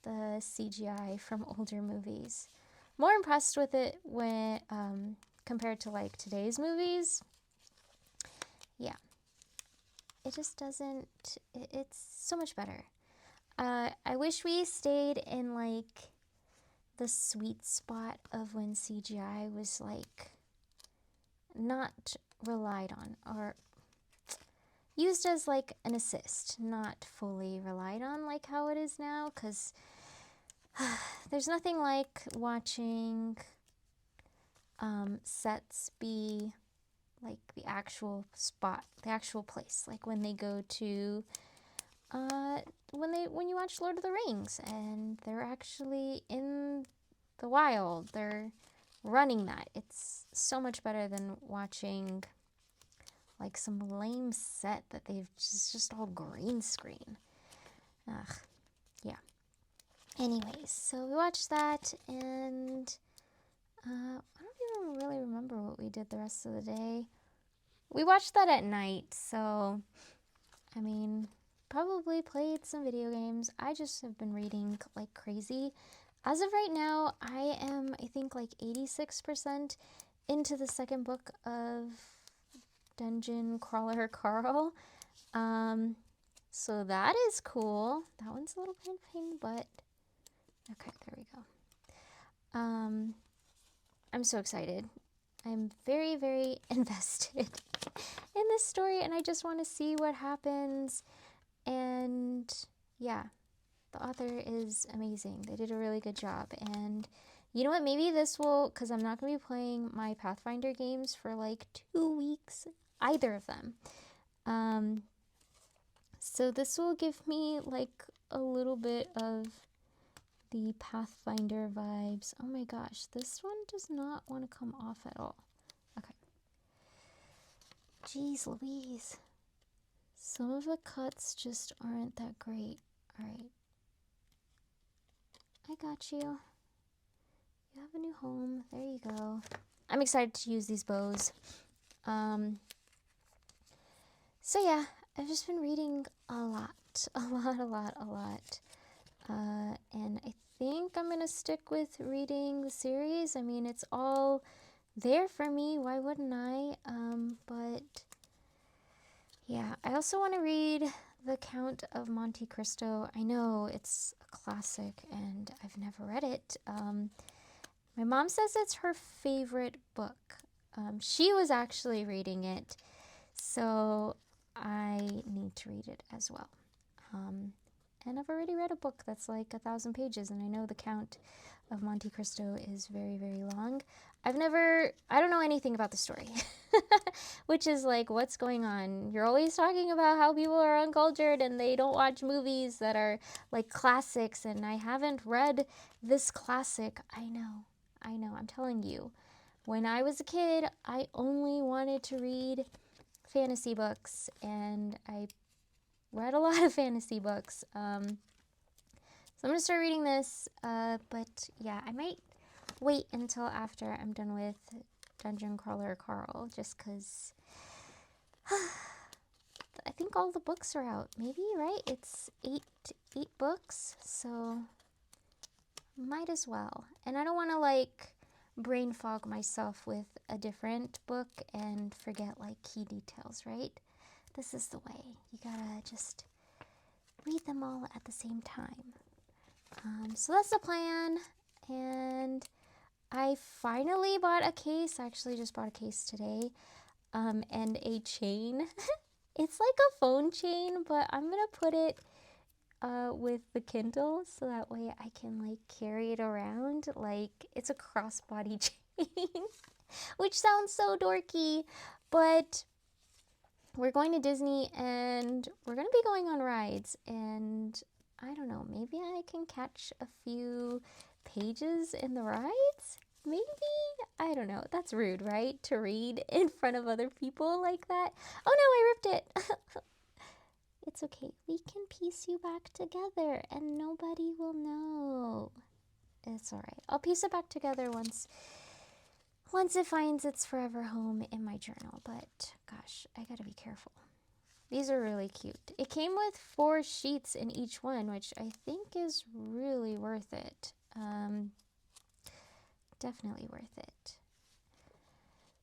the CGI from older movies. More impressed with it when compared to like today's movies. Yeah, it just doesn't. It's so much better. I wish we stayed in like the sweet spot of when CGI was like not relied on or used as like an assist, not fully relied on like how it is now, because there's nothing like watching sets be like the actual spot, the actual place, like when they go to when you watch Lord of the Rings and they're actually in the wild, they're running that. It's so much better than watching like some lame set that they've just all green screen. Ugh, yeah. Anyways, so we watched that, and I don't even really remember what we did the rest of the day. We watched that at night, so I mean, probably played some video games. I just have been reading like crazy. As of right now, I am, I think, like 86% into the second book of Dungeon Crawler Carl. So that is cool. That one's a little pain, but okay, there we go. I'm so excited. I'm very, very invested in this story, and I just want to see what happens. And yeah, the author is amazing. They did a really good job. And you know what? Maybe this will, because I'm not going to be playing my Pathfinder games for like 2 weeks, either of them. So this will give me like a little bit of the Pathfinder vibes. Oh my gosh, this one does not want to come off at all. Okay. Jeez Louise. Some of the cuts just aren't that great. Alright. I got you. You have a new home. There you go. I'm excited to use these bows. So yeah, I've just been reading a lot. And I think I'm going to stick with reading the series. I mean, it's all there for me. Why wouldn't I? But yeah, I also want to read The Count of Monte Cristo. I know it's a classic and I've never read it. My mom says it's her favorite book. She was actually reading it, so I need to read it as well. And I've already read a book that's like 1,000 pages, and I know the Count of Monte Cristo is very, very long. I don't know anything about the story, which is like, what's going on? You're always talking about how people are uncultured and they don't watch movies that are like classics, and I haven't read this classic. I know, I'm telling you. When I was a kid, I only wanted to read fantasy books, and I read a lot of fantasy books. So I'm going to start reading this, but yeah, I might wait until after I'm done with Dungeon Crawler Carl, just because I think all the books are out. Maybe, right? It's eight books, so might as well. And I don't want to like brain fog myself with a different book and forget like key details, right? This is the way. You gotta just read them all at the same time. So that's the plan. And I finally bought a case. I actually just bought a case today. And a chain. It's like a phone chain, but I'm gonna put it with the Kindle so that way I can like carry it around like it's a crossbody chain, which sounds so dorky, but we're going to Disney and we're going to be going on rides, and I don't know, maybe I can catch a few pages in the rides? Maybe? I don't know. That's rude, right? To read in front of other people like that. Oh no, I ripped it. It's okay. We can piece you back together and nobody will know. It's all right. I'll piece it back together once it finds its forever home in my journal. But gosh, I gotta be careful. These are really cute. It came with 4 sheets in each one, which I think is really worth it. Definitely worth it.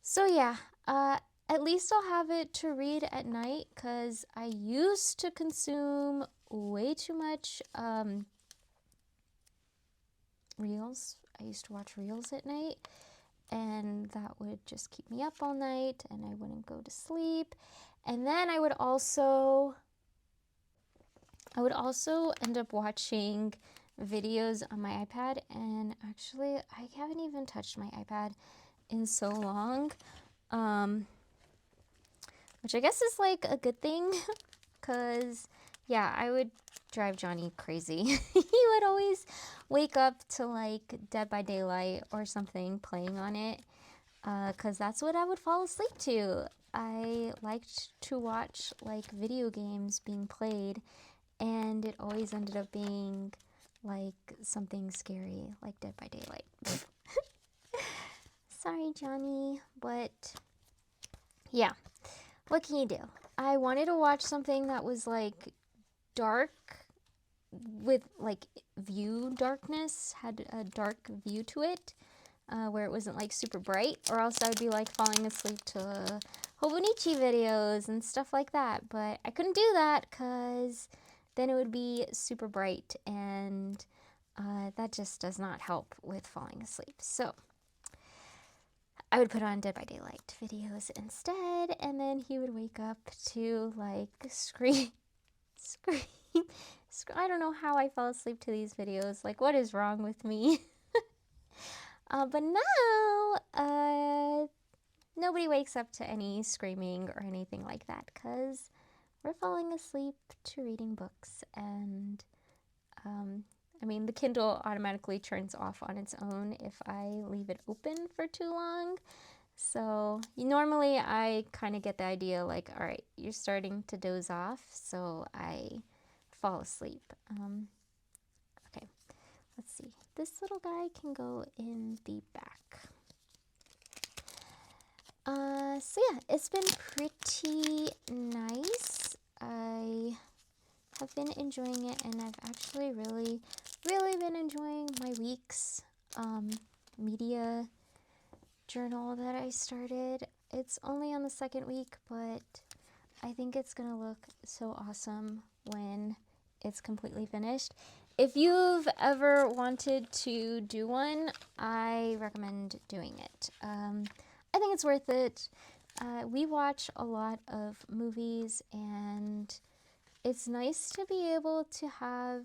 So yeah, at least I'll have it to read at night, because I used to consume way too much reels. I used to watch reels at night, and that would just keep me up all night, and I wouldn't go to sleep. And then I would also end up watching videos on my iPad, and actually I haven't even touched my iPad in so long, which I guess is like a good thing, because yeah, I would drive Johnny crazy. He would always wake up to like Dead by Daylight or something playing on it, because that's what I would fall asleep to. I liked to watch like video games being played, and it always ended up being like something scary, like Dead by Daylight. Sorry, Johnny, but yeah, what can you do? I wanted to watch something that was like dark, with like view darkness, had a dark view to it, where it wasn't like super bright, or else I would be like falling asleep to Hobonichi videos and stuff like that. But I couldn't do that because then it would be super bright, and that just does not help with falling asleep. So I would put on Dead by Daylight videos instead, and then he would wake up to like scream. I don't know how I fell asleep to these videos. Like, what is wrong with me? But now, nobody wakes up to any screaming or anything like that, because we're falling asleep to reading books. And I mean, the Kindle automatically turns off on its own if I leave it open for too long. So normally I kind of get the idea like, all right, you're starting to doze off, so I fall asleep. Okay, let's see. This little guy can go in the back. So yeah, it's been pretty nice. I have been enjoying it, and I've actually really been enjoying my week's media journal that I started. It's only on the 2nd week, but I think it's gonna look so awesome when it's completely finished. If you've ever wanted to do one, I recommend doing it. I think it's worth it. We watch a lot of movies, and it's nice to be able to have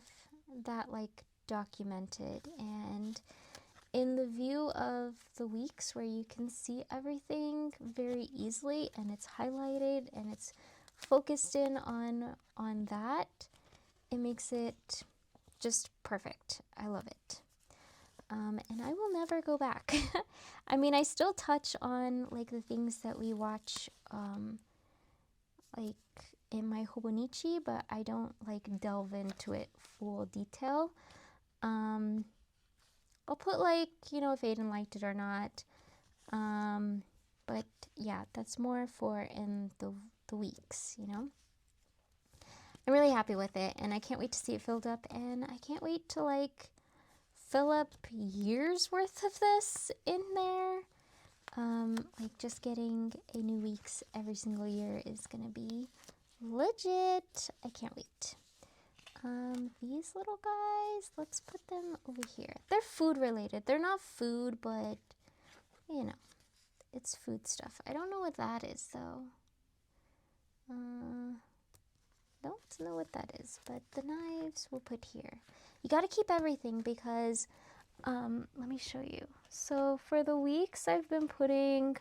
that like documented and in the view of the weeks where you can see everything very easily and it's highlighted and it's focused in on that. It makes it just perfect. I love it. And I will never go back. I mean, I still touch on like the things that we watch like in my Hobonichi, but I don't like delve into it full detail. I'll put like, you know, if Aiden liked it or not. But yeah, that's more for in the weeks, you know. I'm really happy with it, and I can't wait to see it filled up, and I can't wait to like fill up years worth of this in there. Like just getting a new weeks every single year is gonna be legit. I can't wait. These little guys, let's put them over here. They're food related. They're not food, but you know, it's food stuff. I don't know what that is though. Don't know what that is, but the knives we'll put here. You got to keep everything because, let me show you. So for the weeks, I've been putting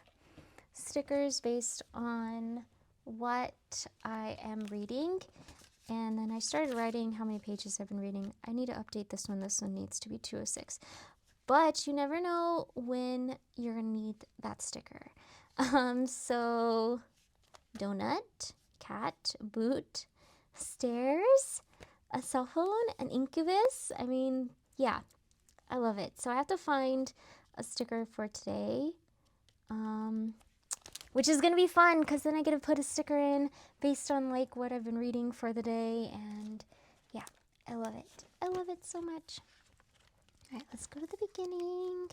stickers based on what I am reading. And then I started writing how many pages I've been reading. I need to update this one. This one needs to be 206. But you never know when you're going to need that sticker. So donut, cat, boot, stairs, a cell phone, an incubus. I mean, yeah, I love it. So I have to find a sticker for today, which is going to be fun because then I get to put a sticker in based on like what I've been reading for the day. And yeah, I love it. I love it so much. All right, let's go to the beginning,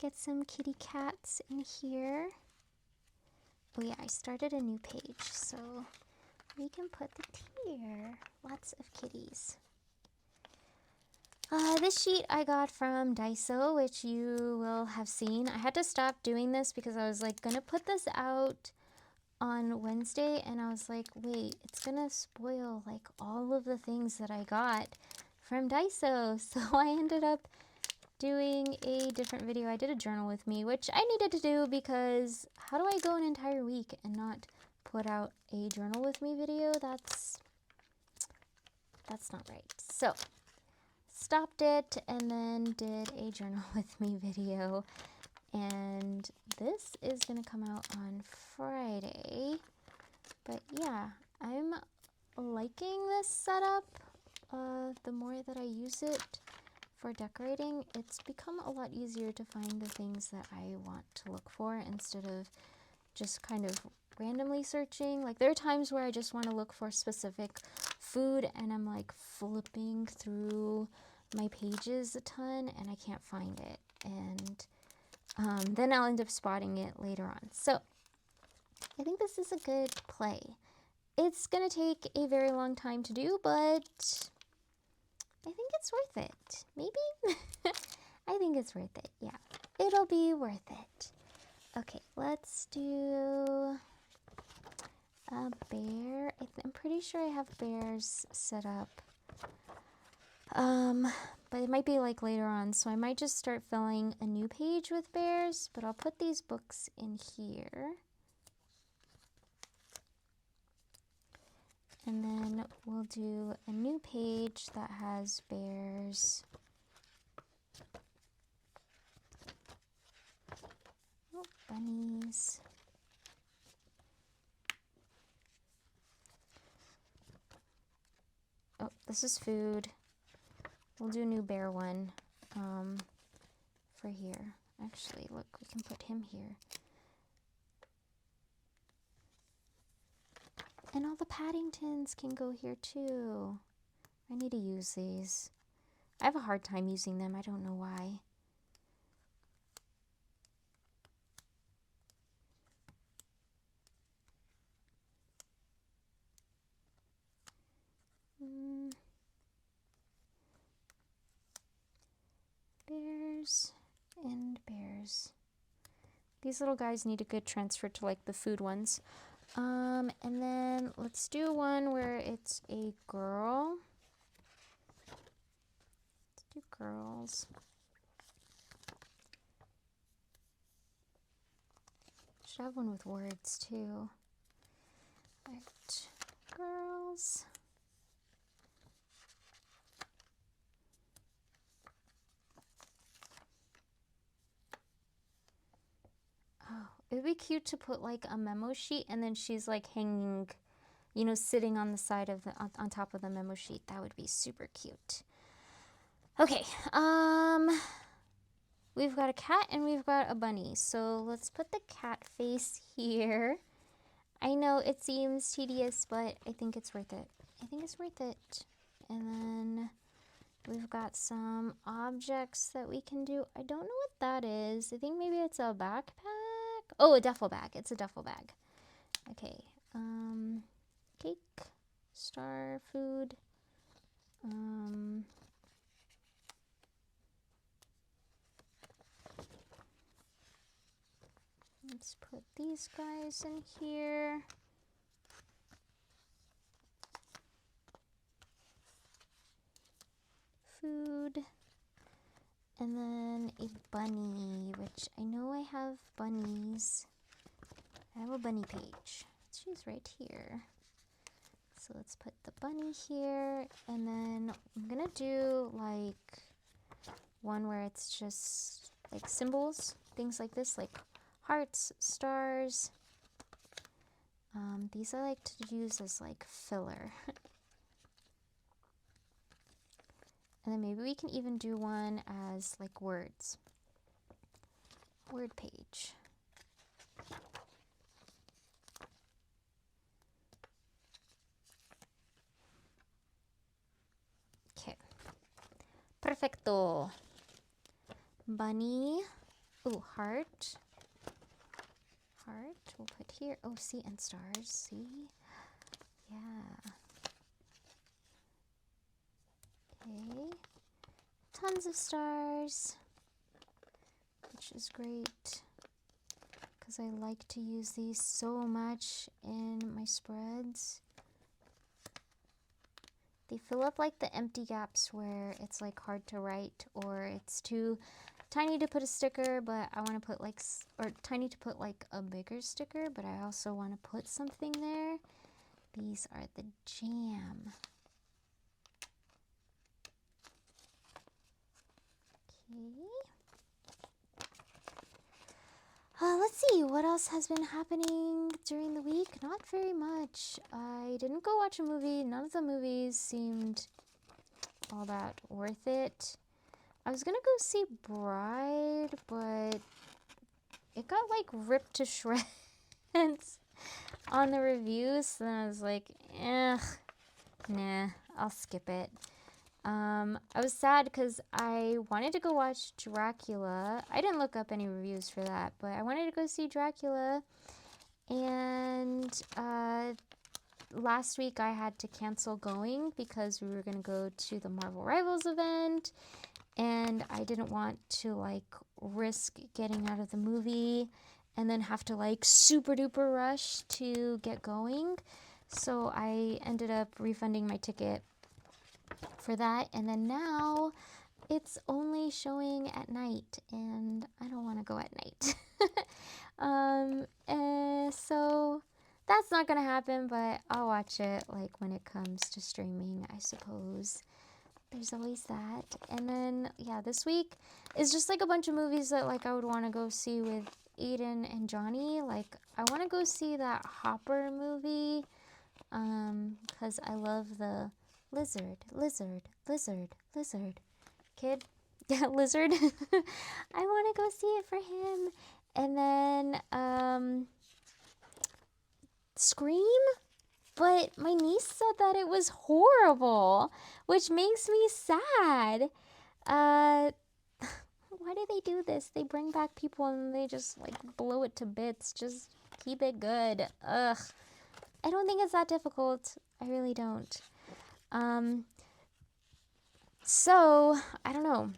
get some kitty cats in here. Oh yeah, I started a new page, so we can put the tier. Lots of kitties. This sheet I got from Daiso, which you will have seen. I had to stop doing this because I was like gonna put this out on Wednesday, and I was like, wait, it's gonna spoil like all of the things that I got from Daiso. So I ended up doing a different video. I did a journal with me, which I needed to do because how do I go an entire week and not put out a journal with me video? That's not right. So stopped it and then did a journal with me video, and this is gonna come out on Friday. But yeah, I'm liking this setup. The more that I use it for decorating, it's become a lot easier to find the things that I want to look for instead of just kind of randomly searching. Like there are times where I just want to look for specific food and I'm like flipping through my pages a ton and I can't find it, and then I'll end up spotting it later on. So I think this is a good play. It's gonna take a very long time to do, but I think it's worth it. Maybe? I think it's worth it. Yeah, it'll be worth it. Okay, let's do a bear. I'm pretty sure I have bears set up. But it might be like later on, so I might just start filling a new page with bears, but I'll put these books in here. And then we'll do a new page that has bears. Oh, bunnies. Oh, this is food. We'll do a new bear one for here. Actually, look, we can put him here. And all the Paddingtons can go here too. I need to use these. I have a hard time using them. I don't know why. Bears and bears. These little guys need a good transfer to like the food ones. And then let's do one where it's a girl. Let's do girls. Should have one with words too. Right, girls. Oh, it would be cute to put like a memo sheet and then she's like hanging, you know, sitting on the side of the, on top of the memo sheet. That would be super cute. Okay, we've got a cat and we've got a bunny. So let's put the cat face here. I know it seems tedious, but I think it's worth it. I think it's worth it. And then we've got some objects that we can do. I don't know what that is. I think maybe it's a backpack. Oh, a duffel bag. It's a duffel bag. Okay. Cake, star, food. Let's put these guys in here. Food. And then a bunny, which I know I have bunnies. I have a bunny page. She's right here. So let's put the bunny here. And then I'm gonna do like one where it's just like symbols, things like this, like hearts, stars. These I like to use as like filler. And then maybe we can even do one as like words. Word page. Okay. Perfecto. Bunny. Ooh, heart. Heart. We'll put here. Oh, see, and stars. See? Yeah. Okay. Tons of stars, which is great because I like to use these so much in my spreads. They fill up like the empty gaps where it's like hard to write or it's too tiny to put a sticker, but I want to put like, or tiny to put like a bigger sticker, but I also want to put something there. These are the jam. Let's see, what else has been happening during the week? Not very much. I didn't go watch a movie. None of the movies seemed all that worth it. I was gonna go see Bride, but it got like ripped to shreds on the reviews. And I was like, nah, I'll skip it. I was sad because I wanted to go watch Dracula. I didn't look up any reviews for that, but I wanted to go see Dracula. And last week I had to cancel going because we were going to go to the Marvel Rivals event. And I didn't want to like risk getting out of the movie and then have to like super duper rush to get going. So I ended up refunding my ticket for that, and then now it's only showing at night and I don't want to go at night. So that's not gonna happen, but I'll watch it like when it comes to streaming, I suppose. There's always that. And then yeah, this week is just like a bunch of movies that like I would want to go see with Aiden and Johnny. Like I want to go see that Hopper movie because I love the lizard kid. Yeah, lizard. I want to go see it for him. And then Scream, but my niece said that it was horrible, which makes me sad. Why do they do this? They bring back people and they just like blow it to bits. Just keep it good. Ugh. I don't think it's that difficult. I really don't. So, I don't know.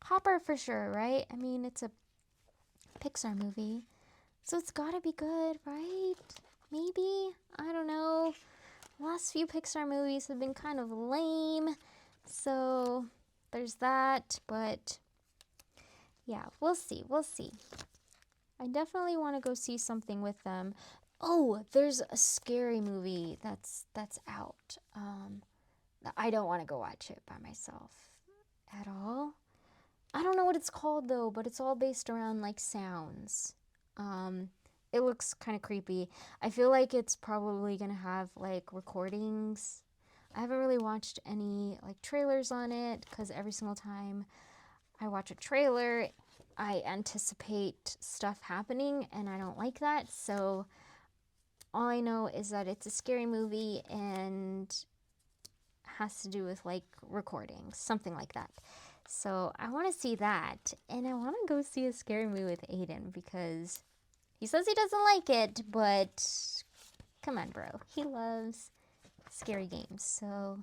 Hopper for sure, right? I mean, it's a Pixar movie. So it's gotta be good, right? Maybe? I don't know. Last few Pixar movies have been kind of lame. So there's that, but yeah, we'll see. We'll see. I definitely want to go see something with them. Oh, there's a scary movie that's out. I don't want to go watch it by myself at all. I don't know what it's called though, but it's all based around like sounds. It looks kind of creepy. I feel like it's probably gonna have like recordings. I haven't really watched any like trailers on it because every single time I watch a trailer, I anticipate stuff happening and I don't like that. So all I know is that it's a scary movie and has to do with like recordings, something like that. So I want to see that, and I want to go see a scary movie with Aiden because he says he doesn't like it, but come on, bro. He loves scary games, so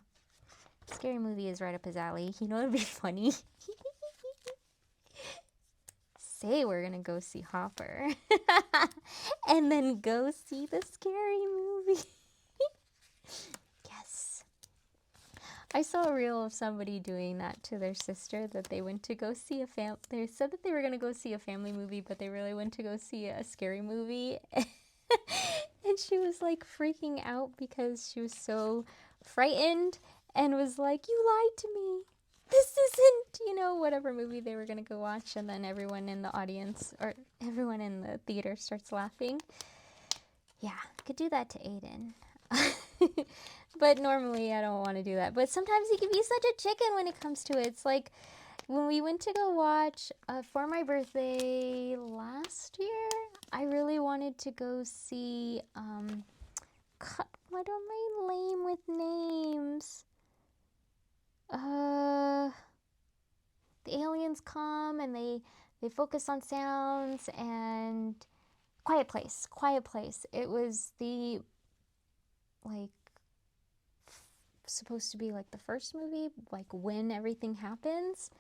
scary movie is right up his alley. You know, it'd be funny. Say we're gonna go see Hopper, and then go see the scary movie. Yes. I saw a reel of somebody doing that to their sister, that they went to go see they said that they were going to go see a family movie, but they really went to go see a scary movie. And she was like freaking out because she was so frightened and was like, "You lied to me. This isn't, whatever movie they were going to go watch." And then everyone in the audience or everyone in the theater starts laughing. Yeah, could do that to Aiden. But normally I don't want to do that. But sometimes he can be such a chicken when it comes to it. It's like when we went to go watch for my birthday last year, I really wanted to go see, what am I lame with names? The aliens come and they focus on sounds, and Quiet Place. It was the, like, supposed to be like the first movie, like when everything happens.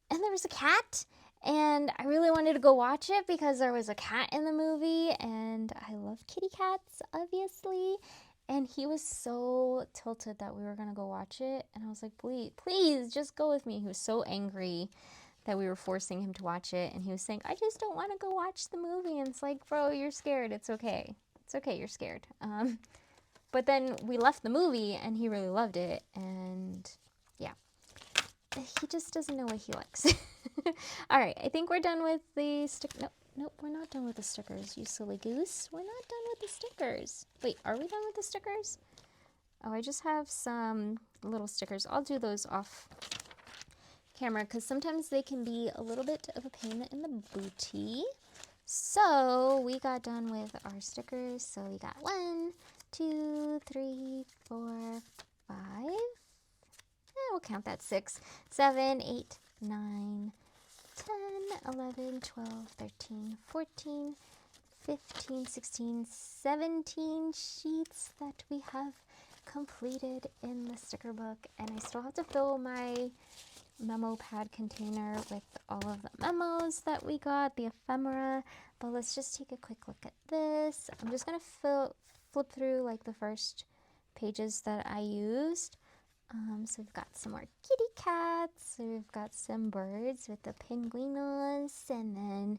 And there was a cat, and I really wanted to go watch it because there was a cat in the movie, and I love kitty cats, obviously. And he was so tilted that we were gonna go watch it, and I was like, please, just go with me. He was so angry that we were forcing him to watch it, and he was saying, "I just don't want to go watch the movie." And it's like, bro, you're scared. It's okay. You're scared. But then we left the movie, and he really loved it, and yeah. He just doesn't know what he likes. All right, I think we're done with the Nope, we're not done with the stickers, you silly goose. We're not done with the stickers. Wait, are we done with the stickers? Oh, I just have some little stickers. I'll do those off camera because sometimes they can be a little bit of a pain in the booty. So we got done with our stickers. So we got 1, 2, 3, 4, 5. We'll count that 6, 7, 8, 9, 10, 11, 12, 13, 14, 15, 16, 17 sheets that we have completed in the sticker book. And I still have to fill my memo pad container with all of the memos that we got, the ephemera. But let's just take a quick look at this. I'm just going to flip through like the first pages that I used. So we've got some more kitty cats, so we've got some birds with the penguinos, and then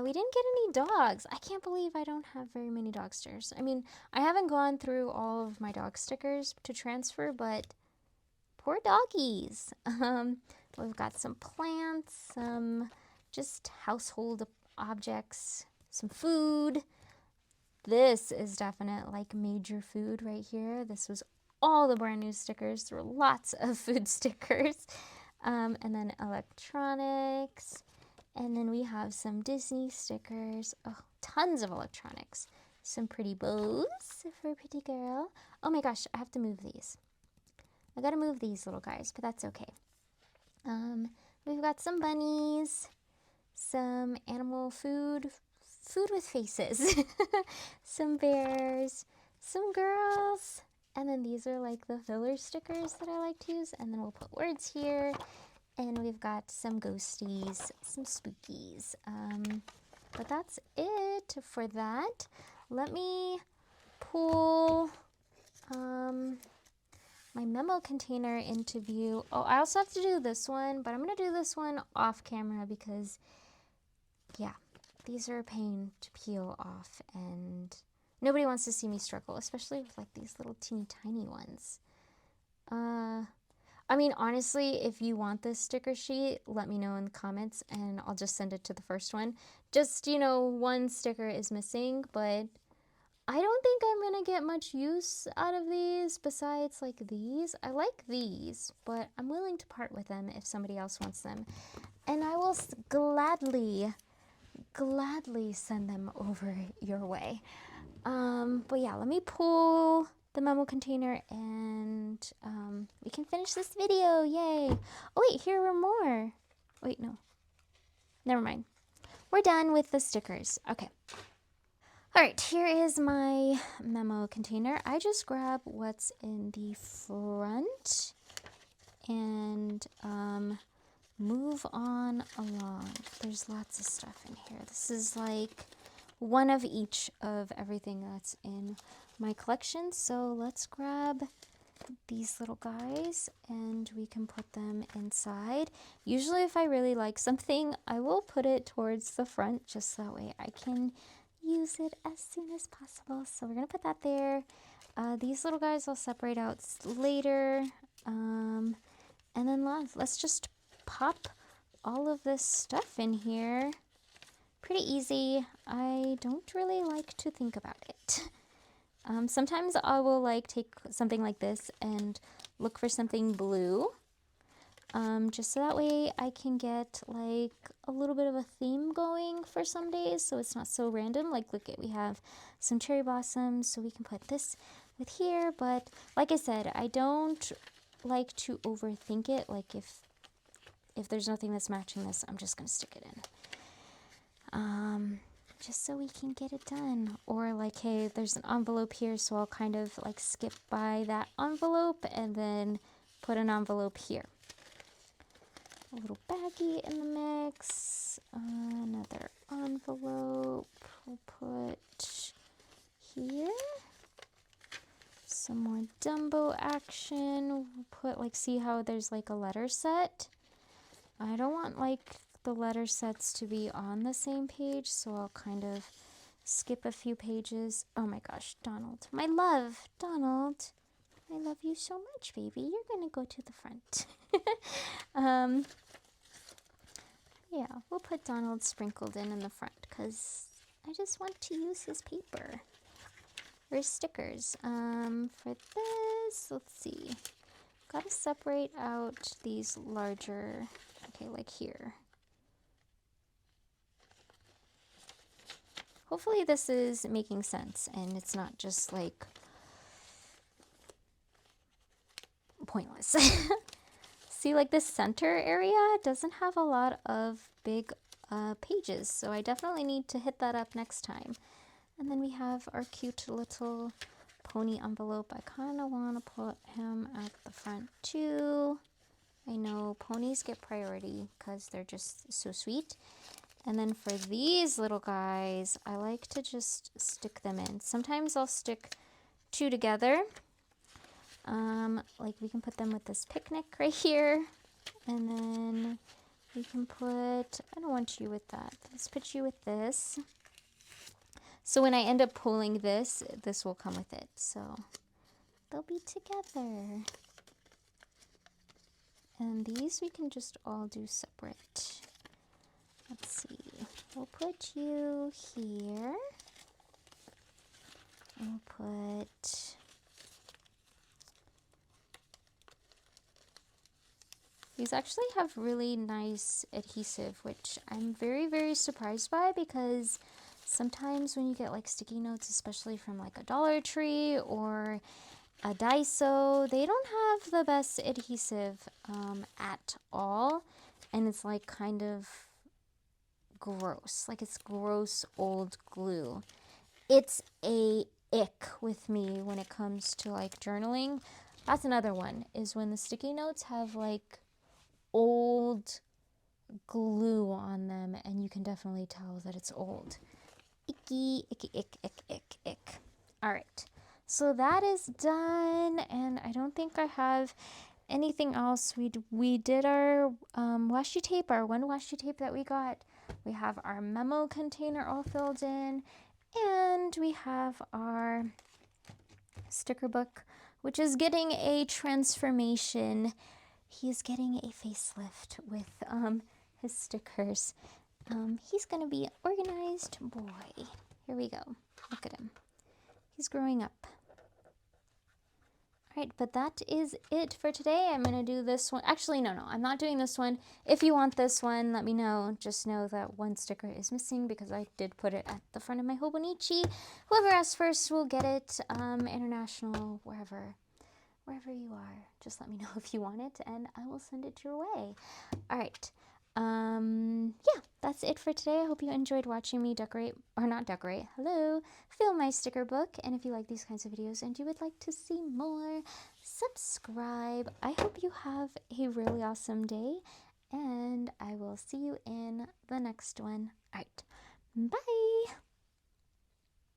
we didn't get any dogs. I can't believe I don't have very many dog stickers. I mean, I haven't gone through all of my dog stickers to transfer, but poor doggies. We've got some plants, some just household objects, some food. This is definite like major food right here. This was all the brand new stickers. There were lots of food stickers. And then electronics. And then we have some Disney stickers. Oh, tons of electronics. Some pretty bows for a pretty girl. Oh my gosh, I have to move these. I gotta move these little guys, but that's okay. We've got some bunnies, some animal food with faces, some bears, some girls, and then these are like the filler stickers that I like to use, and then we'll put words here, and we've got some ghosties, some spookies. But that's it for that. Let me pull my memo container into view. Oh, I also have to do this one, but I'm going to do this one off camera because, yeah, these are a pain to peel off, and nobody wants to see me struggle, especially with like these little teeny tiny ones. I mean, honestly, if you want this sticker sheet, let me know in the comments and I'll just send it to the first one. Just, you know, one sticker is missing, but I don't think I'm gonna get much use out of these besides like these. I like these, but I'm willing to part with them if somebody else wants them. And I will gladly send them over your way. But yeah, let me pull the memo container and we can finish this video. Yay! Oh wait, here are more. Wait, no. Never mind. We're done with the stickers. Okay. All right, here is my memo container. I just grab what's in the front and move on along. There's lots of stuff in here. This is like one of each of everything that's in my collection. So let's grab these little guys and we can put them inside. Usually if I really like something, I will put it towards the front just that way I can use it as soon as possible. So we're gonna put that there. These little guys I'll separate out later. And then let's just pop all of this stuff in here. Pretty easy. I don't really like to think about it. Sometimes I will like take something like this and look for something blue. Just so that way I can get like a little bit of a theme going for some days so it's not so random. Like look at, we have some cherry blossoms, so we can put this with here. But like I said, I don't like to overthink it. Like if there's nothing that's matching this, I'm just gonna stick it in. Just so we can get it done. Or like, hey, there's an envelope here, so I'll kind of like skip by that envelope and then put an envelope here. A little baggie in the mix. Another envelope we'll put here. Some more Dumbo action. We'll put like, see how there's like a letter set? I don't want like the letter sets to be on the same page, so I'll kind of skip a few pages. Oh my gosh, Donald. My love, Donald. I love you so much, baby. You're gonna go to the front. Yeah, we'll put Donald sprinkled in the front because I just want to use his paper or stickers. For this, let's see. Gotta separate out these larger, okay, like here. Hopefully this is making sense and it's not just like pointless. See, like this center area doesn't have a lot of big pages, so I definitely need to hit that up next time. And then we have our cute little pony envelope. I kind of want to put him at the front too. I know ponies get priority because they're just so sweet. And then for these little guys, I like to just stick them in. Sometimes I'll stick two together. Like we can put them with this picnic right here. And then we can put, I don't want you with that. Let's put you with this. So when I end up pulling this, this will come with it. So they'll be together. And these we can just all do separate. Let's see, we'll put you here. We'll put these actually have really nice adhesive, which I'm very, very surprised by because sometimes when you get like sticky notes, especially from like a Dollar Tree or a Daiso, they don't have the best adhesive at all. And it's like kind of gross. Like it's gross old glue. It's a ick with me when it comes to like journaling. That's another one, is when the sticky notes have like old glue on them, and you can definitely tell that it's old. Icky, icky, ick, ick, ick, ick. All right, so that is done, and I don't think I have anything else. We did our washi tape, our one washi tape that we got. We have our memo container all filled in, and we have our sticker book, which is getting a transformation. He's getting a facelift with his stickers. He's gonna be an organized boy. Here we go. Look at him. He's growing up. All right, but that is it for today. I'm gonna do this one. Actually, no, I'm not doing this one. If you want this one, let me know. Just know that one sticker is missing because I did put it at the front of my Hobonichi. Whoever asks first will get it. International, wherever you are. Just let me know if you want it, and I will send it your way. All right. Yeah, that's it for today. I hope you enjoyed watching me decorate, or not decorate, hello, fill my sticker book. And if you like these kinds of videos and you would like to see more, subscribe. I hope you have a really awesome day, and I will see you in the next one. All right, bye.